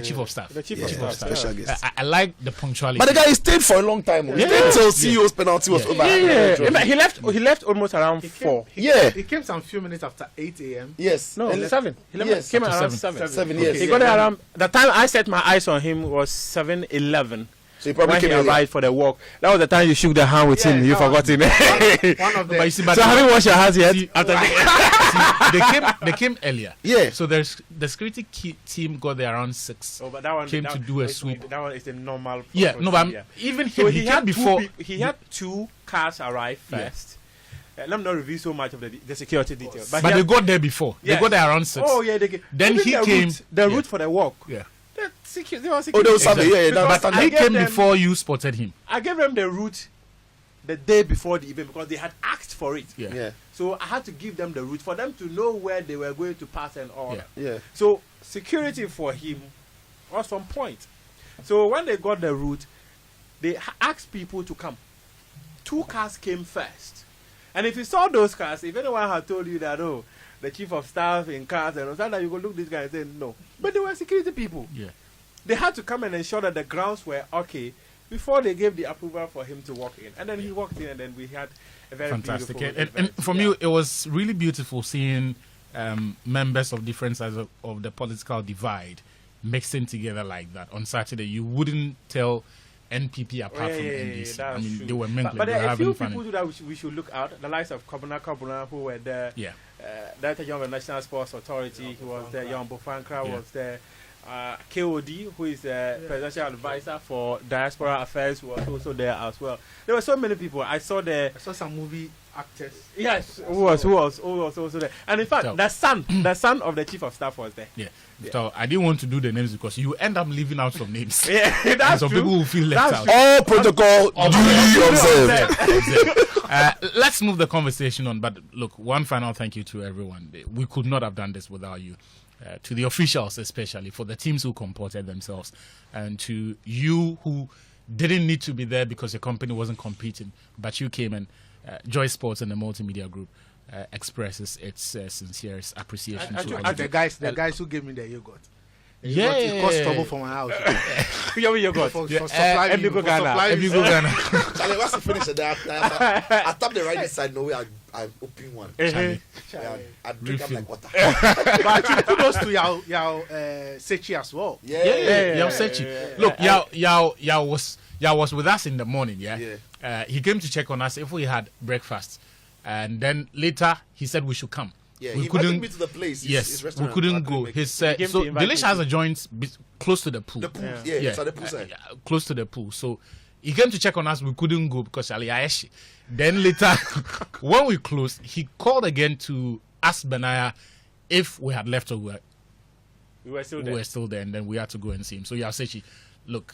Chief of staff. The chief of staff. Special guest. I like the punctuality. But the guy stayed for a long time. He stayed until CEO's penalty was over. He left almost around 4. He came some few minutes after 8 a.m. Yes. No, 7. He came around 7. 7, yes. He got there around, the time I set my eyes on him was 7:11. So you probably when he came arrived for the walk. That was the time you shook the hand with him. You forgot it. One of the. But you see, but So have you washed your hands yet? They came earlier. Yeah. So there's the security team got there around 6. Oh, but that one came to do a sweep. That one is a normal. Yeah, no, but procedure. even So him, he came before. He had 2 cars arrive first. Let me not reveal so much of the security details. But they got there before. Yes. They got there around 6. Oh yeah, Then he came. The route for the walk. Yeah. They were Oh, security. they were something. Yeah, Because that's He I gave came them- before you spotted him. I gave them the route the day before the event because they had asked for it. Yeah. Yeah. So I had to give them the route for them to know where they were going to pass and all. Yeah. Yeah. So security for him was on point. So when they got the route, they asked people to come. 2 cars came first. And if you saw those cars, if anyone had told you that, oh, the chief of staff in cars and all that, you go look this guy and say no. But they were security people. Yeah. They had to come and ensure that the grounds were okay before they gave the approval for him to walk in. And then he walked in, and then we had a very Fantastic. beautiful And event. for me, it was really beautiful seeing members of different sides of the political divide mixing together like that. On Saturday, you wouldn't tell NPP apart from NDC. I mean, true. they were mingling. But they there were are a few having fun. people that we should look out. The likes of Kabuna, who were there. Yeah. Director General of the National Sports Authority, he was there. Jan Bofankra Yeah. was there. KOD, who is the presidential advisor for diaspora affairs, who was also there as well. There were so many people. I saw some movie actors. Yes, who was also there. And in fact, So- the son of the chief of staff was there. Yeah. So I didn't want to do the names because you end up leaving out some names. Yeah, And that's some true. people will feel left That's out. All protocol duly observed. Let's move the conversation on. But look, one final thank you to everyone. We could not have done this without you. To the officials, especially for the teams who comported themselves, and to you who didn't need to be there because your company wasn't competing, but you came and Joy Sports and the multimedia group expresses its sincerest appreciation to all of The you. guys who gave me the yogurt. Yeah, It caused trouble for my house. You got. For Yeah, supplying me, Ebigo for Ghana. supplying me. Ebigo Ghana. Charlie, once you finish it, I tap the right side. No way, I open one. Charlie. Yeah, I drink up like water. But actually, kudos to Yao Sechi as well. Yeah. Yao Sechi. Look, Yao was with us in the morning. Yeah. He came to check on us if we had breakfast, and then later he said we should come. Yeah, we he couldn't. invited me to the place. Yes, his we restaurant. couldn't I go. make it. His so came to invite Delish me has a joint close to the pool. The pool. Yeah, it's at the pool side. Close to the pool. So he came to check on us. We couldn't go because Ali Ayeshi. Then later, when we closed, he called again to ask Benaya if we had left or we were still we there. were still there, and then we had to go and see him. So Yasechi, look,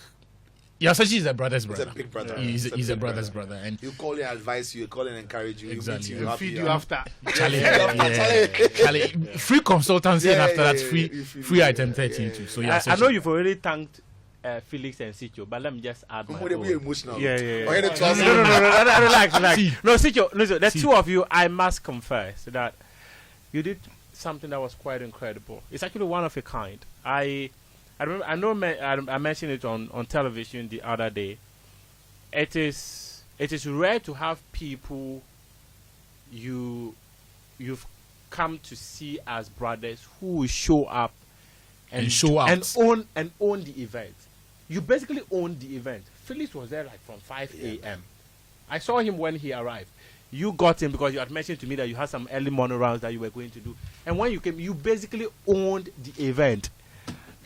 Yasechi is a brother's brother. He's a big brother. He's a brother's brother, and He'll call and advise you, he'll call and encourage you, Exactly. he'll meet you, Feed you happy, after. Charlie, Charlie. Charlie, free consultancy, and after that, free yeah, free yeah, item yeah, 13 yeah, too. So I Yasechi. know you've already thanked Felix and Sicho, but let me just add my We're own. emotional. Yeah. Okay, the trust- No, relax. See. No, Sicho, listen, the See. two of you, I must confess that you did something that was quite incredible. It's actually one of a kind. I remember, I mentioned it on television the other day. It is rare to have people you've come to see as brothers who will show up And show out. and own the event. You basically own the event. Felix was there like from 5 a.m. I saw him when he arrived. You got him because you had mentioned to me that you had some early morning rounds that you were going to do. And when you came, you basically owned the event.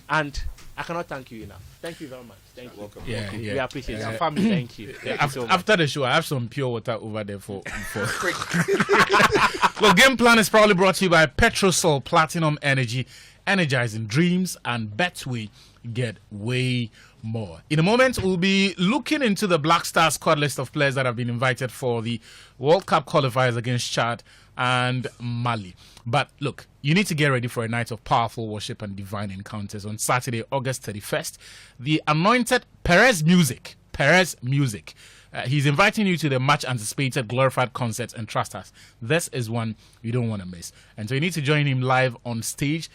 And I cannot thank you enough. Thank you very much. Thank you. Welcome. Yeah. We appreciate Yeah. your family. Thank you. Thank you so much. After the show, I have some pure water over there for. Look, Game Plan is probably brought to you by Petrosol Platinum Energy, energizing dreams, and Betway. Get way more. In a moment, we'll be looking into the Black Star squad list of players that have been invited for the World Cup qualifiers against Chad and Mali. But look, you need to get ready for a night of powerful worship and divine encounters on Saturday, August 31st. The anointed Perez Music. He's inviting you to the much anticipated glorified concerts, and trust us, this is one you don't want to miss. And so you need to join him live on stage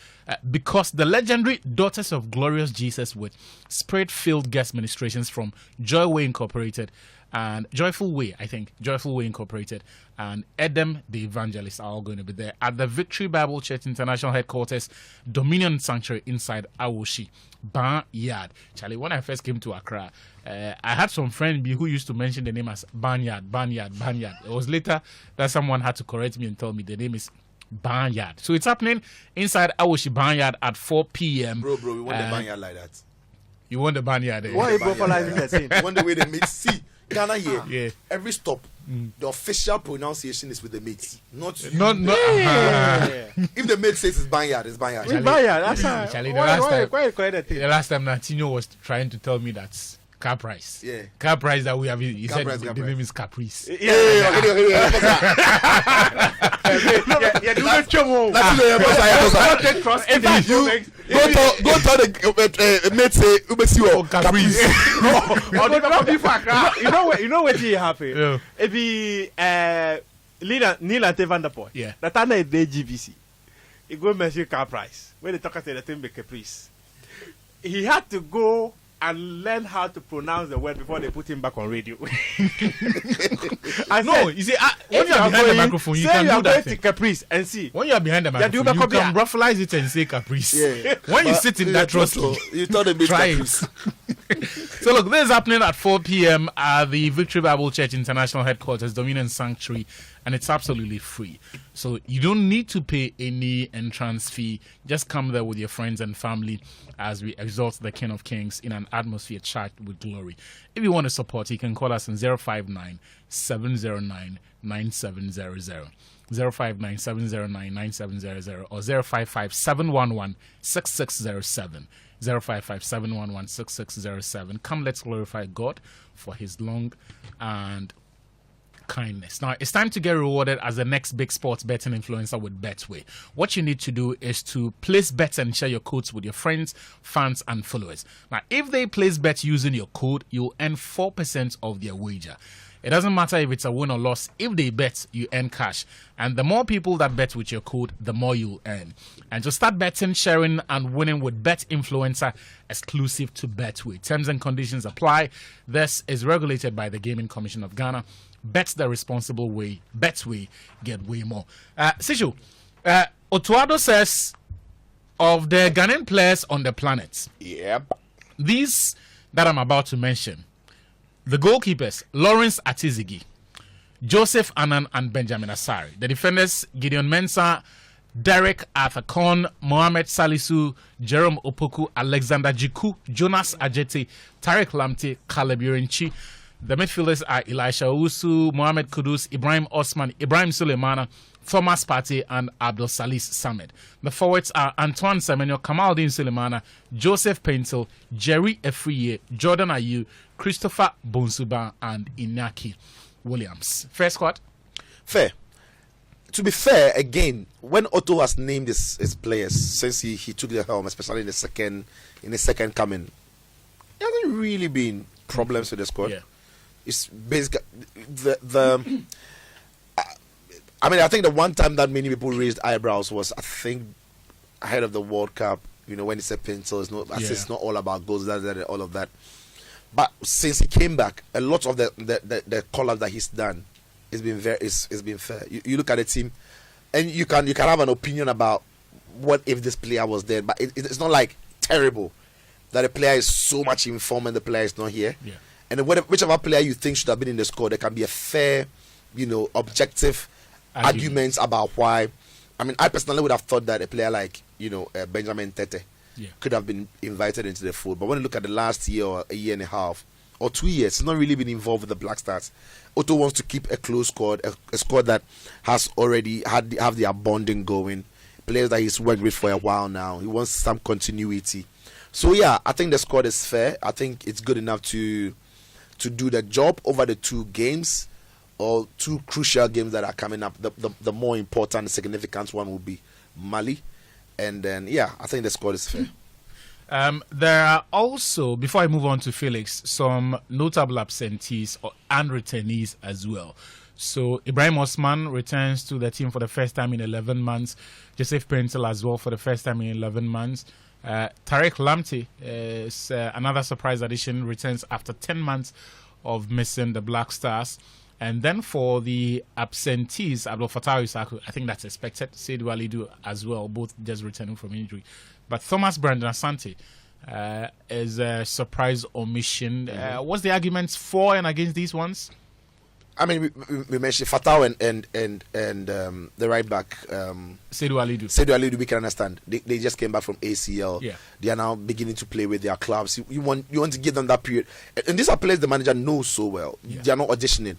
because the legendary Daughters of Glorious Jesus with spirit-filled guest ministrations from Joyway Incorporated and Joyful Way, I think, Joyful Way Incorporated, and Edem the Evangelist are all going to be there at the Victory Bible Church International Headquarters, Dominion Sanctuary inside Awoshi, Barnyard. Charlie, when I first came to Accra, I had some friend who used to mention the name as Barnyard. It was later that someone had to correct me and tell me the name is Barnyard. So it's happening inside Awoshi Barnyard at 4 p.m. Bro, we want the Barnyard like that. You want the Barnyard? Why you vocalizing the same? You want the way they make see Ghana here. Yeah. Every stop, the official pronunciation is with the mates, not you. Not. If the mate says it's Barnyard, it's Barnyard. It's Barnyard. That's Charlie, the last time Natino was trying to tell me that car price. Yeah. Car price that we have. He Car said price, the car name price. is Caprice. Okay. Go tell the mate say Caprice. You know what happened? Yeah. It be Neil and Van der Poel. Yeah. That time is the GVC. He go measure car price. When they talk about the thing be Caprice, he had to go and learn how to pronounce the word before they put him back on radio. You see, when you are behind the microphone, you can do that thing. Caprice and see. When you are behind the microphone, you can ruffleize it and say Caprice. Yeah. When you sit in that trust, you thought the mate try it. Caprice. So look, this is happening at 4 p.m. at the Victory Bible Church International Headquarters, Dominion Sanctuary, and it's absolutely free. So you don't need to pay any entrance fee. Just come there with your friends and family as we exalt the King of Kings in an atmosphere charged with glory. If you want to support, you can call us on 059-709-9700. 059-709-9700 or 055-711-6607. 055-711-6607. Come, let's glorify God for his long and kindness. Now, it's time to get rewarded as the next big sports betting influencer with Betway. What you need to do is to place bets and share your codes with your friends, fans, and followers. Now, if they place bets using your code, you'll earn 4% of their wager. It doesn't matter if it's a win or loss. If they bet, you earn cash. And the more people that bet with your code, the more you'll earn. And to start betting, sharing, and winning with Bet Influencer exclusive to Betway. Terms and conditions apply. This is regulated by the Gaming Commission of Ghana. Bet the responsible way. Betway, get way more. Sishu, Otuado says of the Ghanaian players on the planet. Yep. These that I'm about to mention. The goalkeepers, Lawrence Atizigi, Joseph Annan, and Benjamin Asari. The defenders, Gideon Mensah, Derek Arthur-Con, Mohamed Salisu, Jerome Opoku, Alexander Jiku, Jonas Ajete, Tariq Lamte, Caleb Yorenchi. The midfielders are Elisha Owusu, Mohamed Kudus, Ibrahim Osman, Ibrahim Suleimana, Thomas Partey, and Abdul Salis Samed. The forwards are Antoine Semenyo, Kamaldeen Suleimana, Joseph Paintel, Jerry Efriye, Jordan Ayew, Christopher Bonsuba, and Inaki Williams. Fair squad? Fair. To be fair, again, when Otto has named his players since he took the helm, especially in the second coming, there hasn't really been problems with the squad. Yeah. It's basically I mean, I think the one time that many people raised eyebrows was, I think, ahead of the World Cup. You know, when he said pencil, it's not all about goals, that, all of that. But since he came back, a lot of the call-ups that he's done has been fair. You look at the team, and you can have an opinion about what if this player was there, but it's not like terrible that the player is so much in form and the player is not here. Yeah. And whichever player you think should have been in the squad, there can be a fair, objective arguments about why. I mean, I personally would have thought that a player like Benjamin Tete could have been invited into the fold. But when you look at the last year or a year and a half or 2 years, he's not really been involved with the Black Stars. Otto wants to keep a close squad, a squad that has already have their bonding going. Players that he's worked with for a while now. He wants some continuity. So yeah, I think the squad is fair. I think it's good enough to do the job over the 2 games, or 2 crucial games that are coming up. The more important, significant one will be Mali. And then, yeah, I think the squad is fair. There are also, before I move on to Felix, some notable absentees and returnees as well. So Ibrahim Osman returns to the team for the first time in 11 months. Joseph Paintel as well for the first time in 11 months. Tariq Lamte is another surprise addition, returns after 10 months of missing the Black Stars. And then for the absentees, Abdul Fattah Isaku, I think that's expected. Seydou Alidu as well, both just returning from injury. But Thomas Brandon Asante is a surprise omission. What's the arguments for and against these ones? I mean, we mentioned Fatau and the right back Seydou Alidu. Seydou Alidu, we can understand. They just came back from ACL. Yeah. They are now beginning to play with their clubs. You want to give them that period. And these are players the manager knows so well. Yeah. They are not auditioning.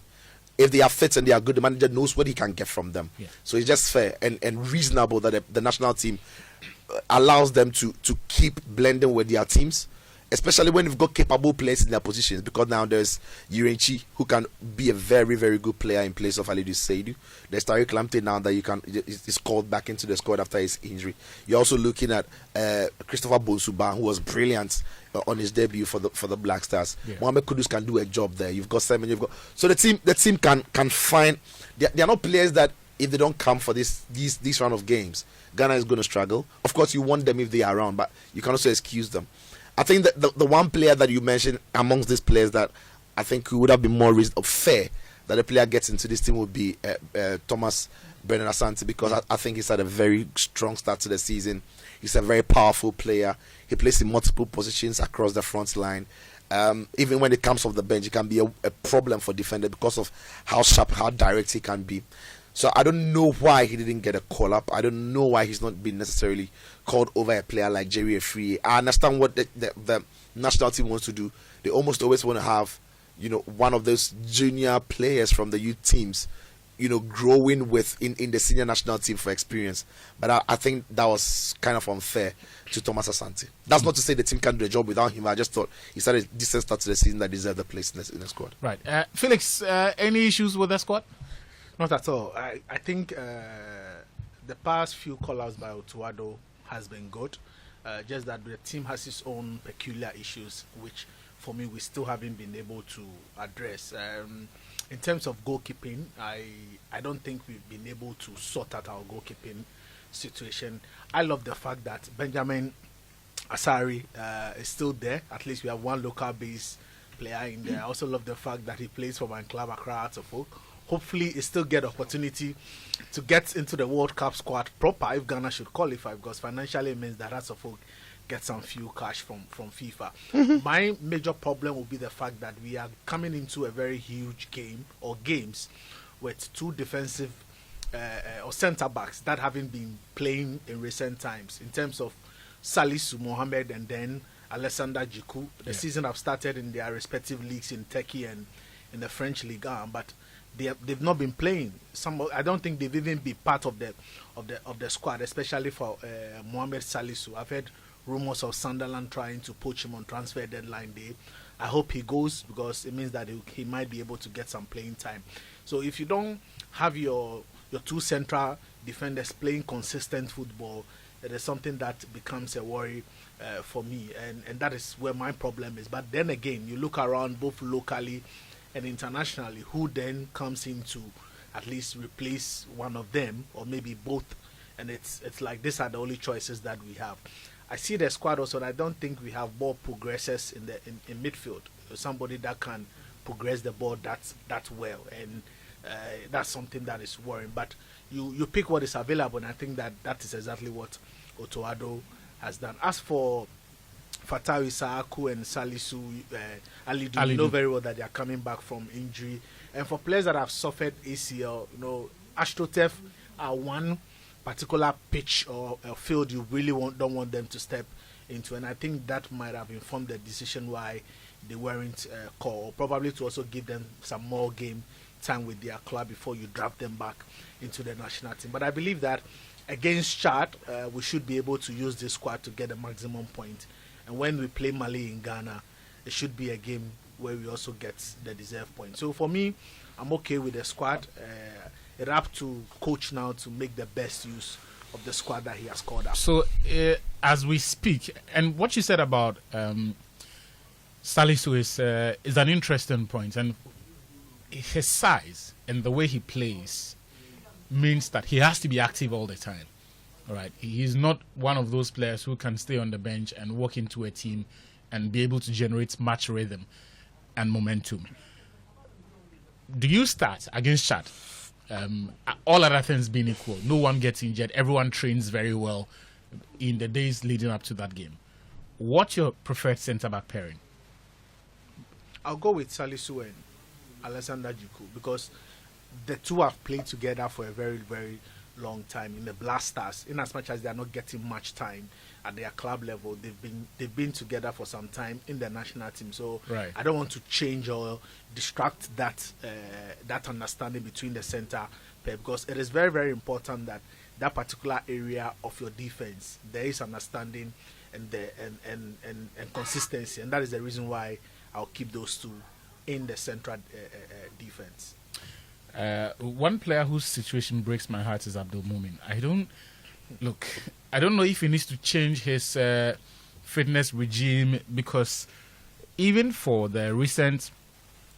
If they are fit and they are good, the manager knows what he can get from them. Yeah. So it's just fair and reasonable that the national team allows them to keep blending with their teams, especially when you've got capable players in their positions, because now there's Yurenchi, who can be a very, very good player in place of Alidu Seydou. There's Tariq Lamptey now that is called back into the squad after his injury. You're also looking at Christopher Bonsuba, who was brilliant on his debut for the Black Stars. Yeah. Mohamed Kudus can do a job there. You've got Simon. So the team can find. They are not players that if they don't come for these round of games, Ghana is going to struggle. Of course, you want them if they are around, but you can also excuse them. I think that the one player that you mentioned amongst these players that I think would have been more fair that a player gets into this team would be Thomas Brennan Asante, because I think he's had a very strong start to the season. He's a very powerful player. He plays in multiple positions across the front line. Even when it comes off the bench, it can be a problem for defenders because of how sharp, how direct he can be. So I don't know why he didn't get a call up. I don't know why he's not been necessarily called over a player like Jerry Efree. I understand what the national team wants to do. They almost always want to have, one of those junior players from the youth teams, growing in the senior national team for experience. But I think that was kind of unfair to Thomas Asante. That's not to say the team can't do the job without him. I just thought he started a decent start to the season that deserved a place in the squad. Right. Felix, any issues with the squad? Not at all. I think the past few call-outs by Otuado has been good. Just that the team has its own peculiar issues, which for me we still haven't been able to address. In terms of goalkeeping, I don't think we've been able to sort out our goalkeeping situation. I love the fact that Benjamin Asari is still there. At least we have one local-based player in there. I also love the fact that he plays for my club, Accra Hearts of Oak. Hopefully, he still get opportunity to get into the World Cup squad proper if Ghana should qualify, because financially it means that Hearts of Oak get some few cash from FIFA. Mm-hmm. My major problem will be the fact that we are coming into a very huge game or games with two defensive or centre backs that haven't been playing in recent times. In terms of Salisu Mohammed and then Alexander Jiku, the season have started in their respective leagues in Turkey and in the French Ligue 1, but they've not been playing. I don't think they've even been part of the squad, especially for Mohamed Salisu. I've heard rumors of Sunderland trying to poach him on transfer deadline day. I hope he goes, because it means that he might be able to get some playing time. So if you don't have your two central defenders playing consistent football, it is something that becomes a worry for me, and that is where my problem is. But then again, you look around both locally and internationally, who then comes in to at least replace one of them, or maybe both, and it's like these are the only choices that we have. I see the squad also, and I don't think we have ball progressors in midfield, somebody that can progress the ball that well, and that's something that is worrying. But you pick what is available, and I think that is exactly what Otuado has done. As for Fattah Isaaku and Salisu Alidu, you know very well that they are coming back from injury. And for players that have suffered ACL, AstroTurf are one particular pitch or field you really don't want them to step into. And I think that might have informed the decision why they weren't called, probably to also give them some more game time with their club before you draft them back into the national team. But I believe that against Chad, we should be able to use this squad to get a maximum point. And when we play Mali in Ghana, it should be a game where we also get the deserved point. So for me, I'm okay with the squad. It's up to coach now to make the best use of the squad that he has called up. So as we speak, and what you said about Salisu is an interesting point, and his size and the way he plays means that he has to be active all the time. All right, he's not one of those players who can stay on the bench and walk into a team and be able to generate match rhythm and momentum. do you start against Chad? All other things being equal, no one gets injured, everyone trains very well in the days leading up to that game. What's your preferred centre-back pairing? I'll go with Salisu and Alexander Jiku because the two have played together for a very, very long time in the Blasters. In as much as they are not getting much time at their club level, they've been together for some time in the national team. So I don't want to change or distract that understanding between the centre pair, because it is very, very important that that particular area of your defense there is understanding and consistency, and that is the reason why I'll keep those two in the central defense. One player whose situation breaks my heart is Abdul Mumin. I don't know if he needs to change his fitness regime, because even for the recent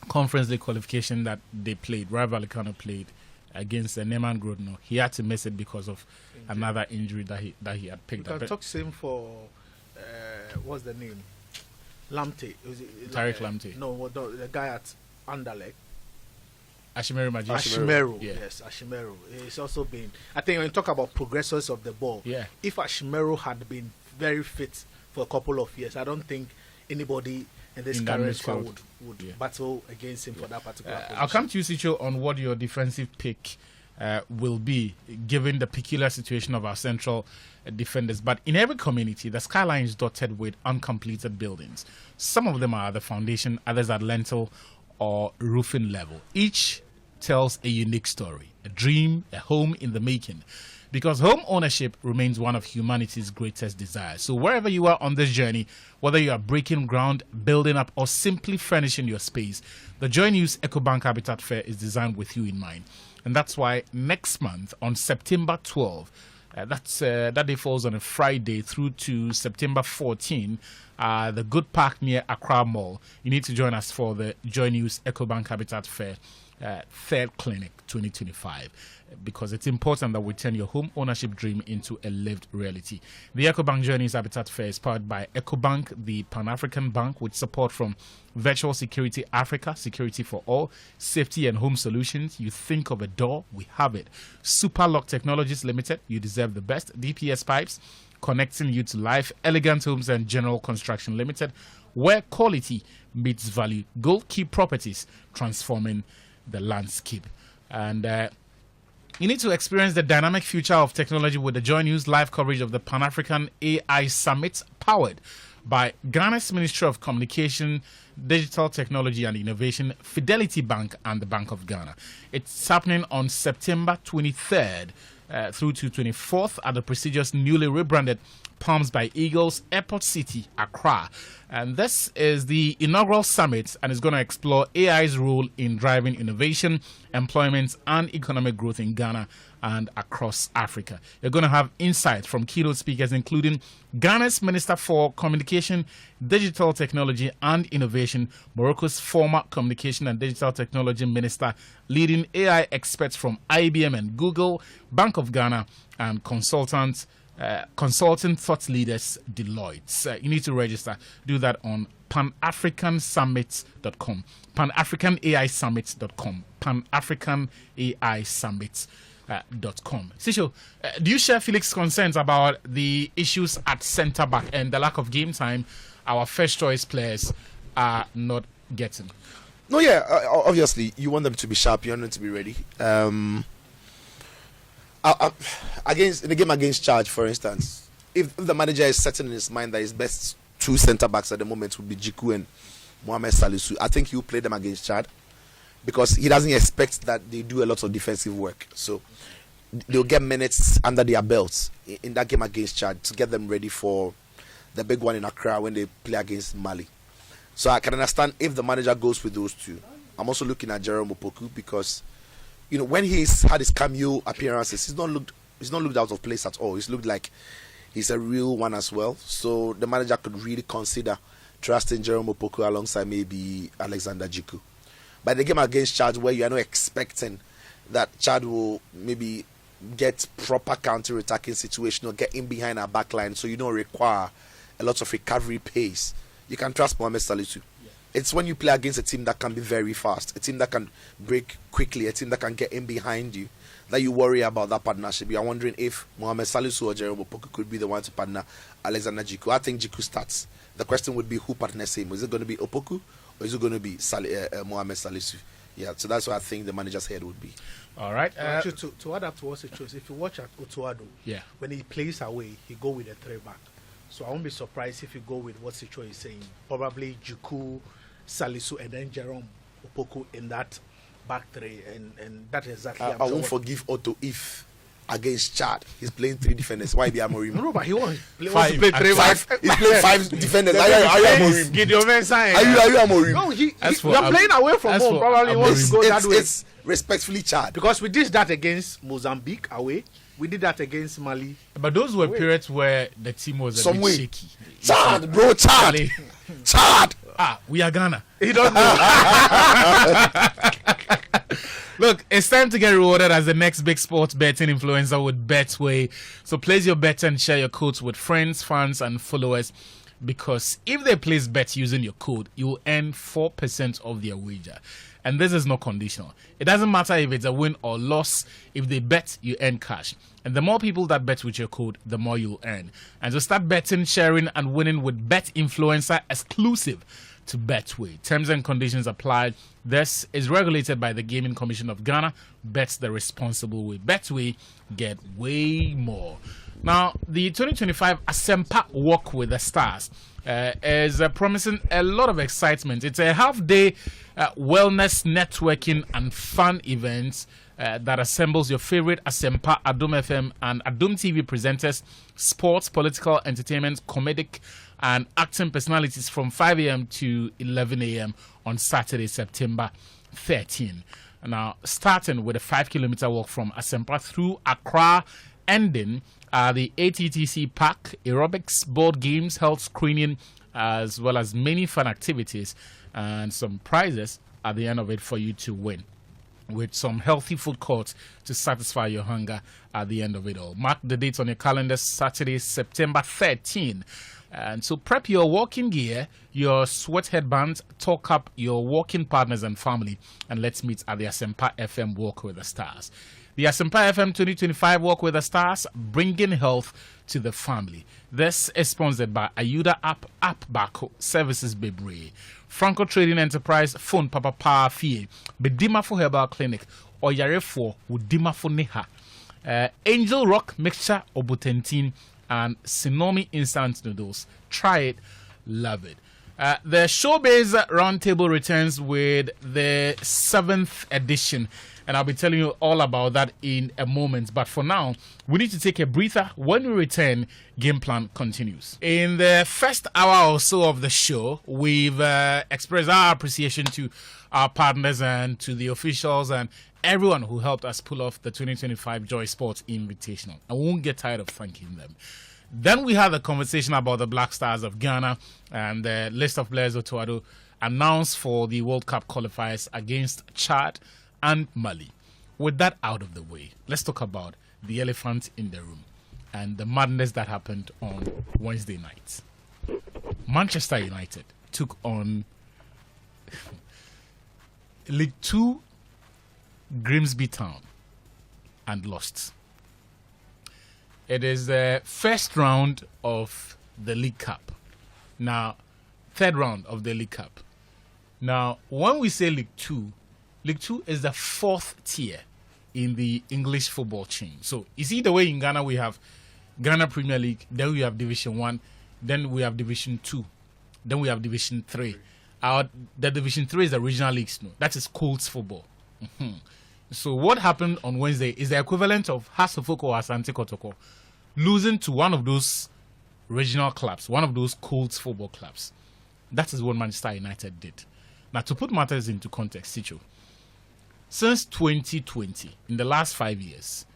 Conference League qualification that they played, Rav Alicano played against Neman Grodno, he had to miss it because of another injury that he had picked up. I talked to him for what's the name? Lamte. Tariq Lamte. No, the guy at Anderlecht. Ashimeru Majid. Ashimeru, yes, Ashimeru. It's also been. I think when you talk about progressors of the ball, if Ashimeru had been very fit for a couple of years, I don't think anybody in this current squad would battle against him for that particular position. I'll come to you, Sicho, on what your defensive pick will be, given the peculiar situation of our central defenders. But in every community, the skyline is dotted with uncompleted buildings. Some of them are at the foundation, others at lintel or roofing level. Each tells a unique story, a dream, a home in the making, because home ownership remains one of humanity's greatest desires. So wherever you are on this journey, whether you are breaking ground, building up, or simply furnishing your space, the JoyNews EcoBank Habitat Fair is designed with you in mind. And that's why next month on September 12, that day falls on a Friday, through to September 14, the Good Park near Accra Mall, you need to join us for the JoyNews EcoBank Habitat Fair Third Clinic 2025, because it's important that we turn your home ownership dream into a lived reality. The EcoBank JoyNews Habitat Fair is powered by EcoBank, the Pan-African Bank, with support from Virtual Security Africa, Security for All, Safety and Home Solutions. You think of a door, we have it. Super Lock Technologies Limited, you deserve the best. DPS Pipes, connecting you to life. Elegant Homes and General Construction Limited, where quality meets value. Gold Key Properties, transforming the landscape. And you need to experience the dynamic future of technology with the JoyNews live coverage of the Pan-African AI Summit, powered by Ghana's Ministry of Communication, Digital Technology and Innovation, Fidelity Bank, and the Bank of Ghana. It's happening on September 23rd through to 24th at the prestigious newly rebranded Palms by Eagles Airport City, Accra. And this is the inaugural summit, and is going to explore AI's role in driving innovation, employment, and economic growth in Ghana and across Africa. You're going to have insights from keynote speakers, including Ghana's Minister for Communication, Digital Technology and Innovation, Morocco's former Communication and Digital Technology Minister, leading AI experts from IBM and Google, Bank of Ghana, and consulting thought leaders Deloitte. You need to register. Do that on panafricansummits.com, panafricanAIsummits.com, panafricanAIsummits.com. Sisho, do you share Felix's concerns about the issues at centre back and the lack of game time our first choice players are not getting? No, obviously you want them to be sharp, you want them to be ready. Against in the game against Charge, for instance, if the manager is certain in his mind that his best two centre backs at the moment would be Jiku and Mohamed Salisu, I think he'll play them against Chad, because he doesn't expect that they do a lot of defensive work. So they'll get minutes under their belts in that game against Chad to get them ready for the big one in Accra when they play against Mali. So I can understand if the manager goes with those two. I'm also looking at Jerome Opoku, because when he's had his cameo appearances, he's not looked out of place at all. He's looked like he's a real one as well. So the manager could really consider trusting Jerome Opoku alongside maybe Alexander Jiku. But the game against Chad, where you are not expecting that Chad will maybe get proper counter-attacking situation or get in behind our back line, so you don't require a lot of recovery pace, you can trust Mohamed Salisu. It's when you play against a team that can be very fast, a team that can break quickly, a team that can get in behind you, that you worry about that partnership. You are wondering if Mohamed Salisu or Jerome Opoku could be the one to partner Alexander Jiku. I think Jiku starts. The question would be who partners him. Is it going to be Opoku or is it going to be Mohamed Salisu? Yeah, so that's what I think the manager's head would be. All right. Actually, to add up to what's the choice, if you watch at Otuado, when he plays away, he go with a 3-back. So I won't be surprised if you go with what Sicho is saying. Probably Jiku, Salisu, and then Jerome Opoku in that back three, and that is exactly. I won't forgive Otto if against Chad he's playing 3 defenders. Why be Amorim? No, but he wants to play 5. He's playing 5 defenders. Are you Amorim? Gideon Mensah. Are you Amorim? No, you're playing away from home. Probably wants to go that way. It's respectfully Chad, because we did that against Mozambique away. We did that against Mali. But those were periods where the team was a bit shaky. Chad, bro, Chad. Chad. We are Ghana. He don't know. Look, it's time to get rewarded as the next big sports betting influencer with Betway. So place your bet and share your codes with friends, fans, and followers. Because if they place bets using your code, you will earn 4% of their wager. And this is not conditional. It doesn't matter if it's a win or loss. If they bet, you earn cash. And the more people that bet with your code, the more you'll earn. And so start betting, sharing, and winning with Bet Influencer exclusive to Betway. Terms and conditions apply. This is regulated by the Gaming Commission of Ghana. Bet the responsible way. Betway, get way more. Now, the 2025 Asempa Walk with the Stars is promising a lot of excitement. It's a half-day wellness, networking, and fun event that assembles your favorite Asempa, Adom FM, and Adom TV presenters, sports, political, entertainment, comedic, and acting personalities from 5 a.m. to 11 a.m. on Saturday, September 13. Now, starting with a 5-kilometer walk from Asempa through Accra, ending the ATTC Park, aerobics, board games, health screening, as well as many fun activities and some prizes at the end of it for you to win, with some healthy food courts to satisfy your hunger at the end of it all. Mark the dates on your calendar, Saturday, September 13. And so prep your walking gear, your sweat headbands, talk up your walking partners and family, and let's meet at the Asempa FM Walk with the Stars. The Asempa FM 2025 Walk with the Stars, bringing health to the family. This is sponsored by Ayuda App Bako Services Bebre, Franco Trading Enterprise, Phone Papa Pa Fie, Bedimafo Herbal Clinic, Oyarefo Udimafo Neha, Angel Rock Mixture Obutentin, and Sinomi Instant Noodles. Try it, love it. The Showbiz Round Table returns with the 7th edition, and I'll be telling you all about that in a moment. But for now, we need to take a breather. When we return, game plan continues. In the first hour or so of the show, we've expressed our appreciation to our partners and to the officials and everyone who helped us pull off the 2025 Joy Sports Invitational. I won't get tired of thanking them. Then we had a conversation about the Black Stars of Ghana and the list of players Otuado announced for the World Cup qualifiers against Chad and Mali. With that out of the way, let's talk about the elephant in the room and the madness that happened on Wednesday night. Manchester United took on League 2 Grimsby Town and lost. It is the first round of the League Cup. Now, third round of the League Cup. Now, when we say League 2 is the 4th tier in the English football chain. So, you see the way in Ghana we have Ghana Premier League, then we have Division 1, then we have Division 2, then we have Division 3. The Division 3 is the regional leagues. No, that is Colts football. So what happened on Wednesday is the equivalent of Hasofoko or Asante Kotoko losing to one of those regional clubs, one of those Colts football clubs. That is what Manchester United did. Now, to put matters into context, Sicho, since 2020, in the last 5 years,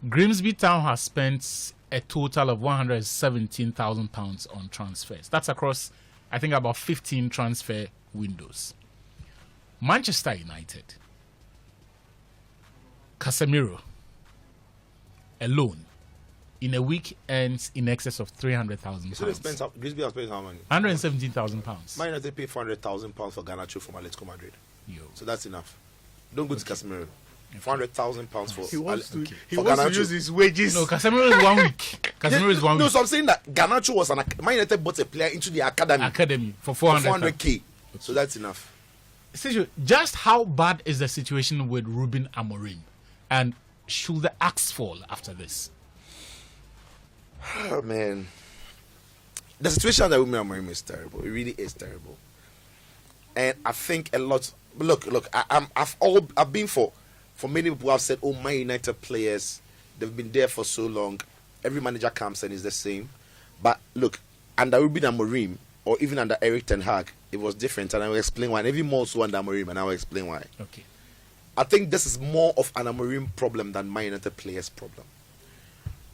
Grimsby Town has spent a total of £117,000 on transfers. That's across, I think, about 15 transfer windows. Manchester United, Casemiro alone in a week earns in excess of £300,000. So they spent Grimsby has paid how much? £117,000. Man Utd paid £400,000 for Garnacho from Atletico Madrid. Yo. So that's enough. Don't go to Casemiro. £400,000 for He wants to Garnacho. use his wages. No, Casemiro is 1 week. Casemiro is 1 No, week. so I'm saying that Garnacho was Man Utd bought a player into the academy For for 400K. 400k. So that's enough. Sergio, just how bad is the situation with Ruben Amorim? And should the axe fall after this? Oh man, the situation that Ruben Amorim is terrible. It really is terrible. And I think a lot. Look. I've been for many people who have said, "Oh, Man United players, they've been there for so long. Every manager comes and is the same." But look, under Ruben Amorim or even under Eric Ten Hag, it was different, and I will explain why. And even more so under Amorim, and I will explain why. Okay. I think this is more of an Amorim problem than Man United players' problem.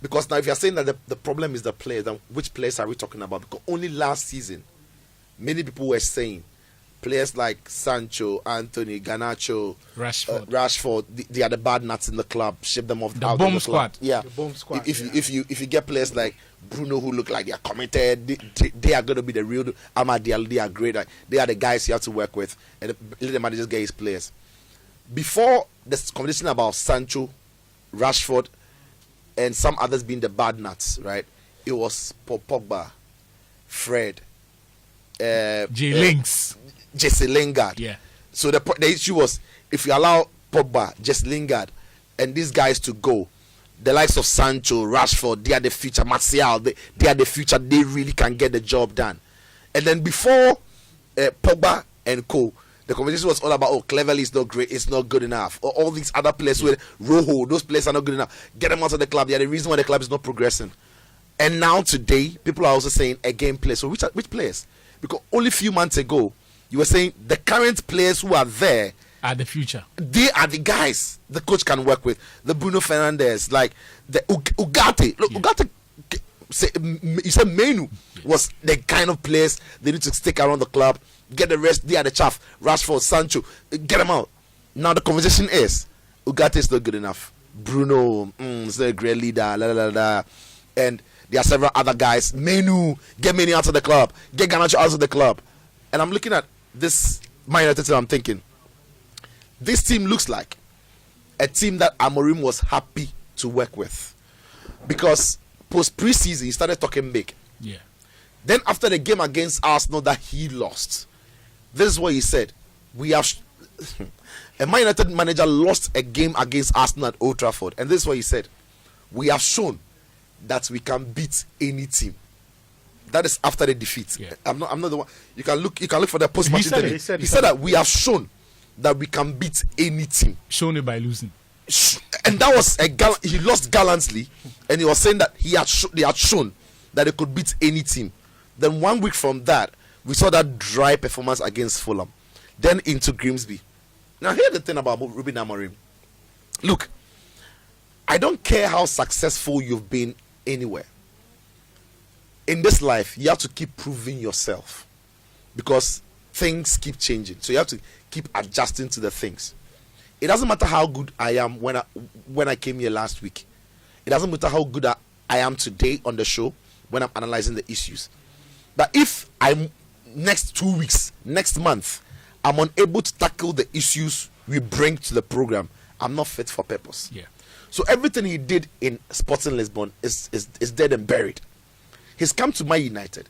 Because now, if you're saying that the problem is the players, then which players are we talking about? Because only last season, many people were saying players like Sancho, Anthony, Garnacho, Rashford, they are the bad nuts in the club. Ship them off. The out bomb of the squad. Club. Yeah. The bomb squad. If you get players like Bruno who look like they are committed, they are going to be the real Amad Diallo. They are great. They are the guys you have to work with, and let them just get his players. Before this conversation about Sancho, Rashford, and some others being the bad nuts, right? It was Pogba, Fred, Jesse Lingard. Yeah. So the issue was, if you allow Pogba, Jesse Lingard, and these guys to go, the likes of Sancho, Rashford, they are the future. Martial, they are the future. They really can get the job done. And then before Pogba and co, the conversation was all about, oh, Cleverly is not great, it's not good enough. Or all these other players with Rojo, those players are not good enough. Get them out of the club. They are the reason why the club is not progressing. And now today, people are also saying again players. So which players? Because only a few months ago, you were saying the current players who are there are the future. They are the guys the coach can work with. The Bruno Fernandes, like the Ugarte. Look, Ugarte, you said Menu was the kind of players they need to stick around the club. Get the rest, they are the chaff. Rashford, Sancho, get them out. Now the conversation is, Ugarte is not good enough. Bruno is not a great leader, and there are several other guys. Menu, get Menu out of the club. Get Garnacho out of the club. And I'm looking at this Man United team, I'm thinking, this team looks like a team that Amorim was happy to work with. Because post preseason, he started talking big. Yeah. Then after the game against Arsenal that he lost, this is what he said. We have a Man United manager lost a game against Arsenal at Old Trafford, and this is what he said. We have shown that we can beat any team. That is after the defeat. Yeah. I'm not the one. You can look for the post match interview. He said that we have shown that we can beat any team. Shown it by losing. And that was he lost gallantly, and he was saying that they had shown that they could beat any team. Then 1 week from that, we saw that dry performance against Fulham. Then into Grimsby. Now here's the thing about Ruben Amorim. Look, I don't care how successful you've been anywhere. In this life, you have to keep proving yourself, because things keep changing. So you have to keep adjusting to the things. It doesn't matter how good I am when I came here last week. It doesn't matter how good I am today on the show when I'm analyzing the issues. But if I'm next 2 weeks, next month, I'm unable to tackle the issues we bring to the program, I'm not fit for purpose. Yeah. So everything he did in Sporting Lisbon is dead and buried. He's come to Man United.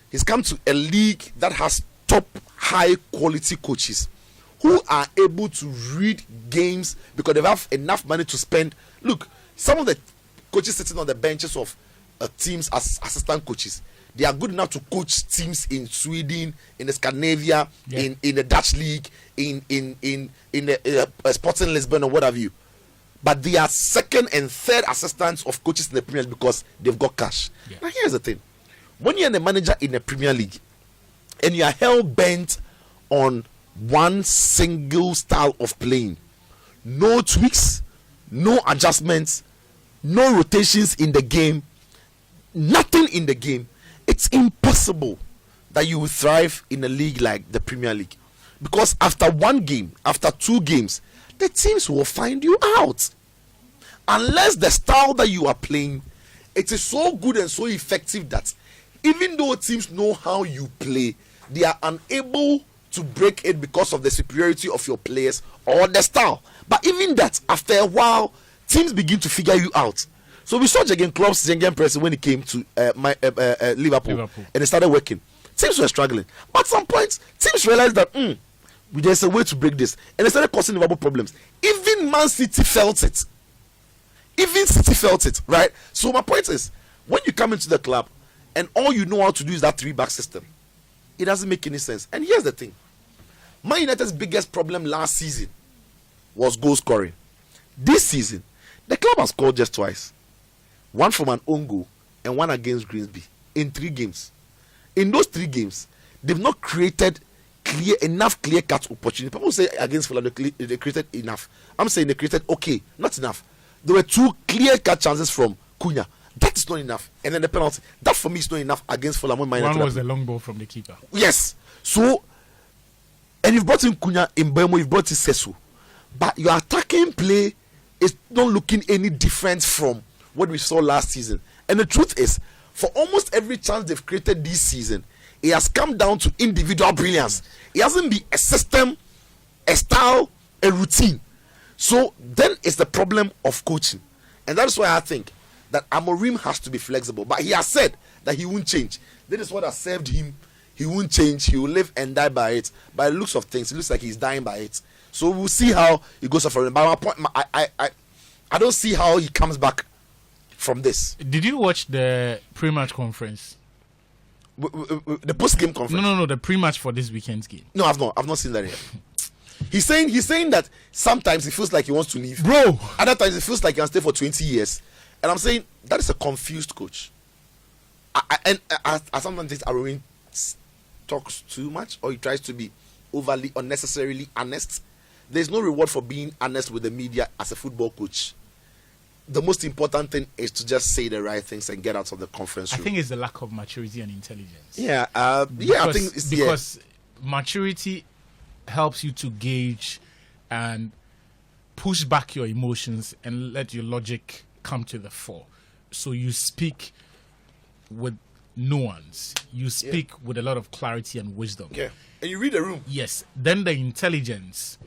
He's come to a league that has top high quality coaches who are able to read games because they have enough money to spend. Look, some of the coaches sitting on the benches of teams as assistant coaches, they are good enough to coach teams in Sweden, in the Scandinavia, in the Dutch league, in the Sporting Lisbon or what have you. But they are second and third assistants of coaches in the Premier League because they've got cash. Yeah. Now here's the thing. When you're the manager in the Premier League and you are hell-bent on one single style of playing, no tweaks, no adjustments, no rotations in the game, nothing in the game, it's impossible that you will thrive in a league like the Premier League. Because after one game, after 2 games, the teams will find you out. Unless the style that you are playing it is so good and so effective that even though teams know how you play, they are unable to break it because of the superiority of your players or the style. But even that, after a while, teams begin to figure you out. So we saw Jürgen Klopp's press when it came to Liverpool, and it started working. Teams were struggling, but at some point, teams realized that there's a way to break this, and they started causing Liverpool problems. Even Man City felt it. Even City felt it, right? So my point is, when you come into the club and all you know how to do is that 3-back system, it doesn't make any sense. And here's the thing: Man United's biggest problem last season was goal scoring. This season, the club has scored just twice. One from an own goal and one against Grimsby in 3 games. In those 3 games, they've not created enough clear-cut opportunity. People say against Fulham they created enough. I'm saying they created okay, not enough. There were 2 clear-cut chances from Cunha. That is not enough. And then the penalty. That for me is not enough against Fulham. One was a long ball from the keeper. Yes. So, and you've brought in Cunha, in Mbeumo, you've brought in Sesu. But your attacking play is not looking any different from what we saw last season. And the truth is, for almost every chance they've created this season, it has come down to individual brilliance. It hasn't been a system, a style, a routine. So then it's the problem of coaching. And that's why I think that Amorim has to be flexible. But he has said that he won't change. This is what has served him. He won't change. He will live and die by it. By the looks of things, it looks like he's dying by it. So we'll see how it goes for him. But my point, I don't see how he comes back from this. Did you watch the pre-match conference? The post-game conference? No, the pre-match for this weekend's game. No, I've not seen that yet. He's saying that sometimes he feels like he wants to leave. Bro! Other times he feels like he can stay for 20 years. And I'm saying that is a confused coach. I sometimes think Amorim talks too much, or he tries to be overly unnecessarily honest. There's no reward for being honest with the media as a football coach. The most important thing is to just say the right things and get out of the conference room. I think it's the lack of maturity and intelligence. Yeah, I think it's because maturity helps you to gauge and push back your emotions and let your logic come to the fore. So you speak with nuance. You speak with a lot of clarity and wisdom. Yeah, and you read the room. Yes. Then the intelligence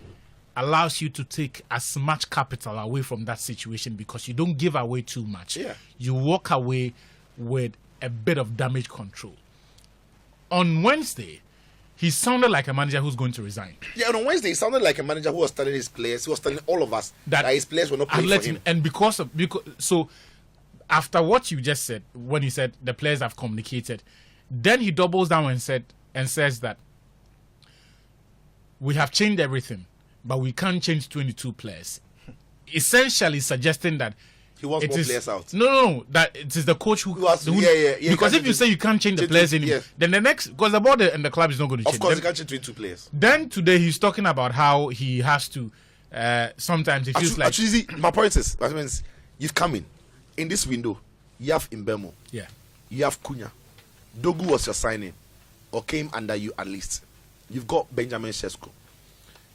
allows you to take as much capital away from that situation because you don't give away too much. Yeah. You walk away with a bit of damage control. On Wednesday, he sounded like a manager who's going to resign. Yeah, and on Wednesday, he sounded like a manager who was telling his players, he was telling all of us that his players were not playing for him. And because so after what you just said, when he said the players have communicated, then he doubles down and says that we have changed everything, but we can't change 22 players. Essentially suggesting that he wants more players out. No, that it is the coach who because if you say you can't change the players anymore, then the next, because the board and the club is not going to change. Of course, you can't change 22 players. Then today he's talking about how he has to. Sometimes it feels like. Actually, my point is, you've come in this window. You have Mbeumo. Yeah. You have Cunha. Dogu was your signing, or came under you at least. You've got Benjamin Sesko.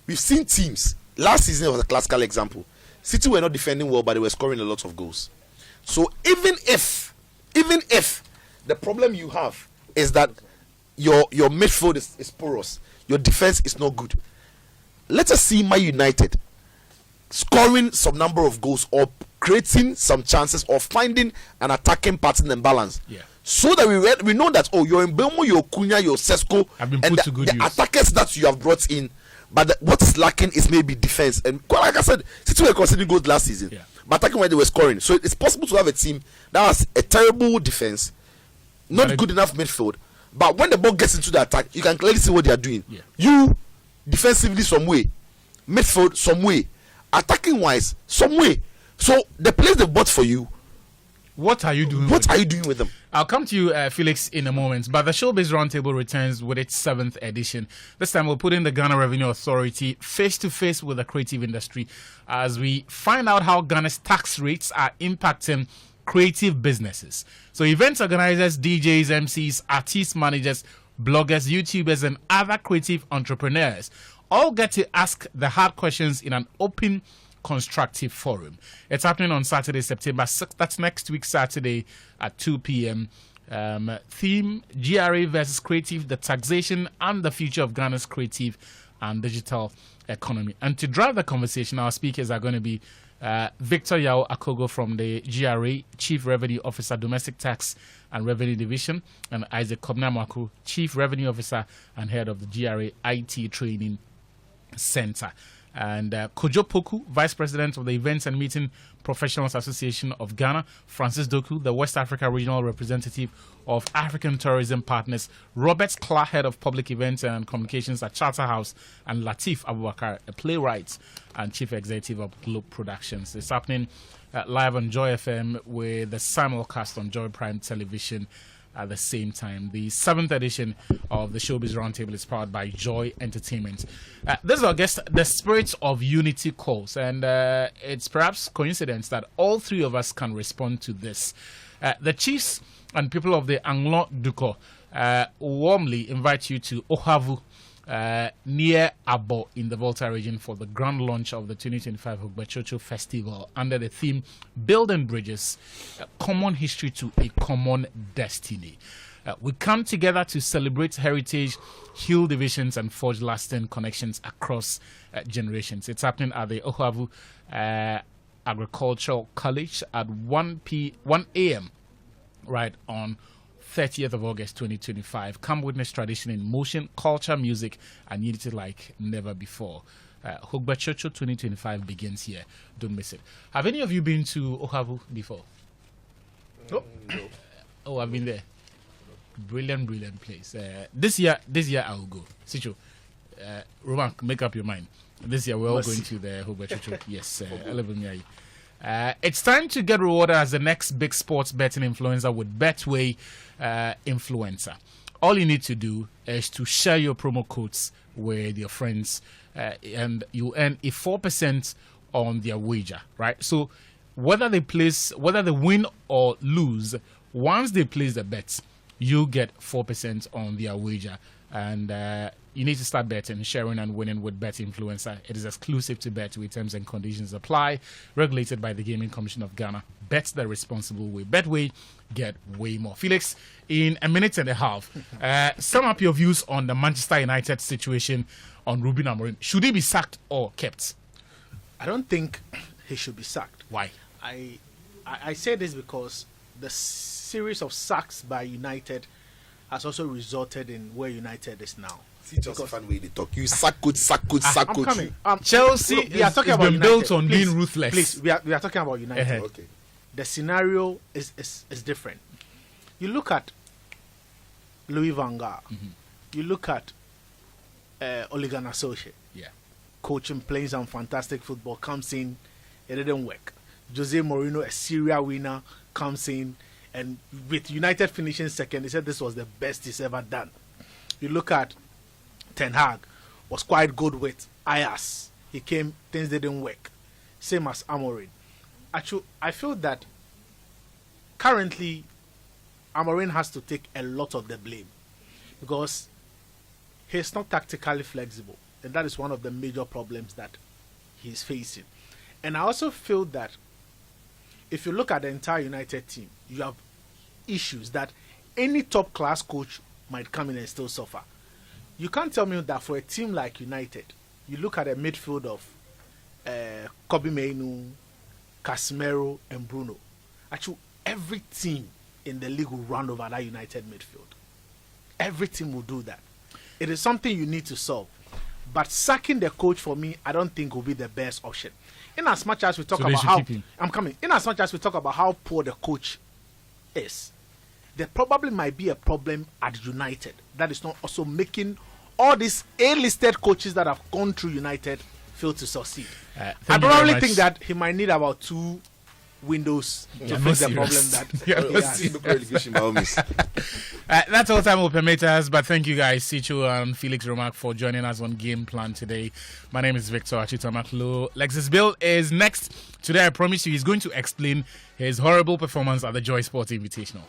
We've seen teams. Last season was a classical example. City were not defending well, but they were scoring a lot of goals. So even if the problem you have is that your midfield is porous, your defense is not good, let us see Man United scoring some number of goals or creating some chances or finding an attacking pattern and balance. Yeah. So that we know that your Mbeumo, your Cunha, your Sesko, have been and put to good use. Attackers that you have brought in. But what is lacking is maybe defense. And like I said, City were conceding goals last season. Yeah. But attacking when they were scoring. So it's possible to have a team that has a terrible defense, not good enough midfield. But when the ball gets into the attack, you can clearly see what they are doing. Yeah. You, defensively, some way. Midfield, some way. Attacking wise, some way. So the players they bought for you, what are you doing? What are you doing with them? I'll come to you, Felix, in a moment. But the Showbiz Round Table returns with its 7th edition. This time we're putting the Ghana Revenue Authority face to face with the creative industry as we find out how Ghana's tax rates are impacting creative businesses. So events organizers, DJs, MCs, artist managers, bloggers, YouTubers, and other creative entrepreneurs all get to ask the hard questions in an open, Constructive Forum. It's happening on Saturday, September 6th. That's next week, Saturday at 2 p.m. Theme, GRA versus Creative, the taxation and the future of Ghana's creative and digital economy. And to drive the conversation, our speakers are going to be Victor Yao Akogo from the GRA, Chief Revenue Officer, Domestic Tax and Revenue Division, and Isaac Kobnamaku, Chief Revenue Officer and Head of the GRA IT Training Center. And Kojo Poku, Vice President of the Events and Meeting Professionals Association of Ghana, Francis Doku, the West Africa Regional Representative of African Tourism Partners, Robert Kla, Head of Public Events and Communications at Charterhouse, and Latif Abubakar, a playwright and Chief Executive of Globe Productions. It's happening live on Joy FM with the simulcast on Joy Prime Television at the same time. The 7th edition of the Showbiz Round Table is powered by Joy Entertainment. This is our guest, the Spirit of Unity calls, and it's perhaps coincidence that all three of us can respond to this. The chiefs and people of the Anglo Duko warmly invite you to Ohavu, near Abo in the Volta region for the grand launch of the 2025 Hugbachocho Festival under the theme Building Bridges, Common History to a Common Destiny. We come together to celebrate heritage, heal divisions, and forge lasting connections across generations. It's happening at the Ohavu Agricultural College at 1 a.m. right on 30th of August 2025. Come witness tradition in motion, culture, music, and unity like never before. Hugbachocho 2025 begins here. Don't miss it. Have any of you been to Ohavu before? No. Oh, I've been there. Brilliant place. This year I will go. Sicho, Roman, make up your mind. This year we're all going to the Hugbachocho. Yes, 11 it's time to get rewarded as the next big sports betting influencer with Betway Influencer. All you need to do is to share your promo codes with your friends, and you earn a 4% on their wager, right? So whether they win or lose, once they place the bets, you get 4% on their wager. And you need to start betting, sharing, and winning with Bet Influencer. It is exclusive to Betway. Terms and conditions apply. Regulated by the Gaming Commission of Ghana. Bet the responsible way. Betway, get way more. Felix, in a minute and a half, sum up your views on the Manchester United situation on Ruben Amorim. Should he be sacked or kept? I don't think he should be sacked. Why? I say this because the series of sacks by United has also resulted in where United is now. See, just a fun way they talk. You sack coach. I'm coming. Chelsea we are talking about been built on being ruthless. Please, we are talking about United. Okay. The scenario is different. You look at Louis van Gaal. Mm-hmm. You look at Ole Gunnar Solskjaer. Yeah. Coaching, playing some fantastic football, comes in, it didn't work. Jose Mourinho, a Serie A winner, comes in, and with United finishing second, he said this was the best he's ever done. You look at Ten Hag, was quite good with Ajax. He came, things didn't work. Same as Amorim. Actually, I feel that currently Amorim has to take a lot of the blame because he's not tactically flexible, and that is one of the major problems that he's facing. And I also feel that if you look at the entire United team, you have issues that any top class coach might come in and still suffer. You can't tell me that for a team like United, you look at a midfield of Kobe Mainoo, Casemiro, and Bruno. Actually, every team in the league will run over that United midfield. Every team will do that. It is something you need to solve. But sacking the coach, for me, I don't think will be the best option. In as much as we talk about how in as much as we talk about how poor the coach is, there probably might be a problem at United that is not also making all these A-listed coaches that have gone through United fail to succeed. I probably think that he might need about 2 windows to fix the problem that that's all time will permit us, but thank you guys, Sicho and Felix Romack, for joining us on Game Plan today. My name is Victor Achitamaklo. Lexus Bill is next. Today I promise you he's going to explain his horrible performance at the Joy Sports Invitational.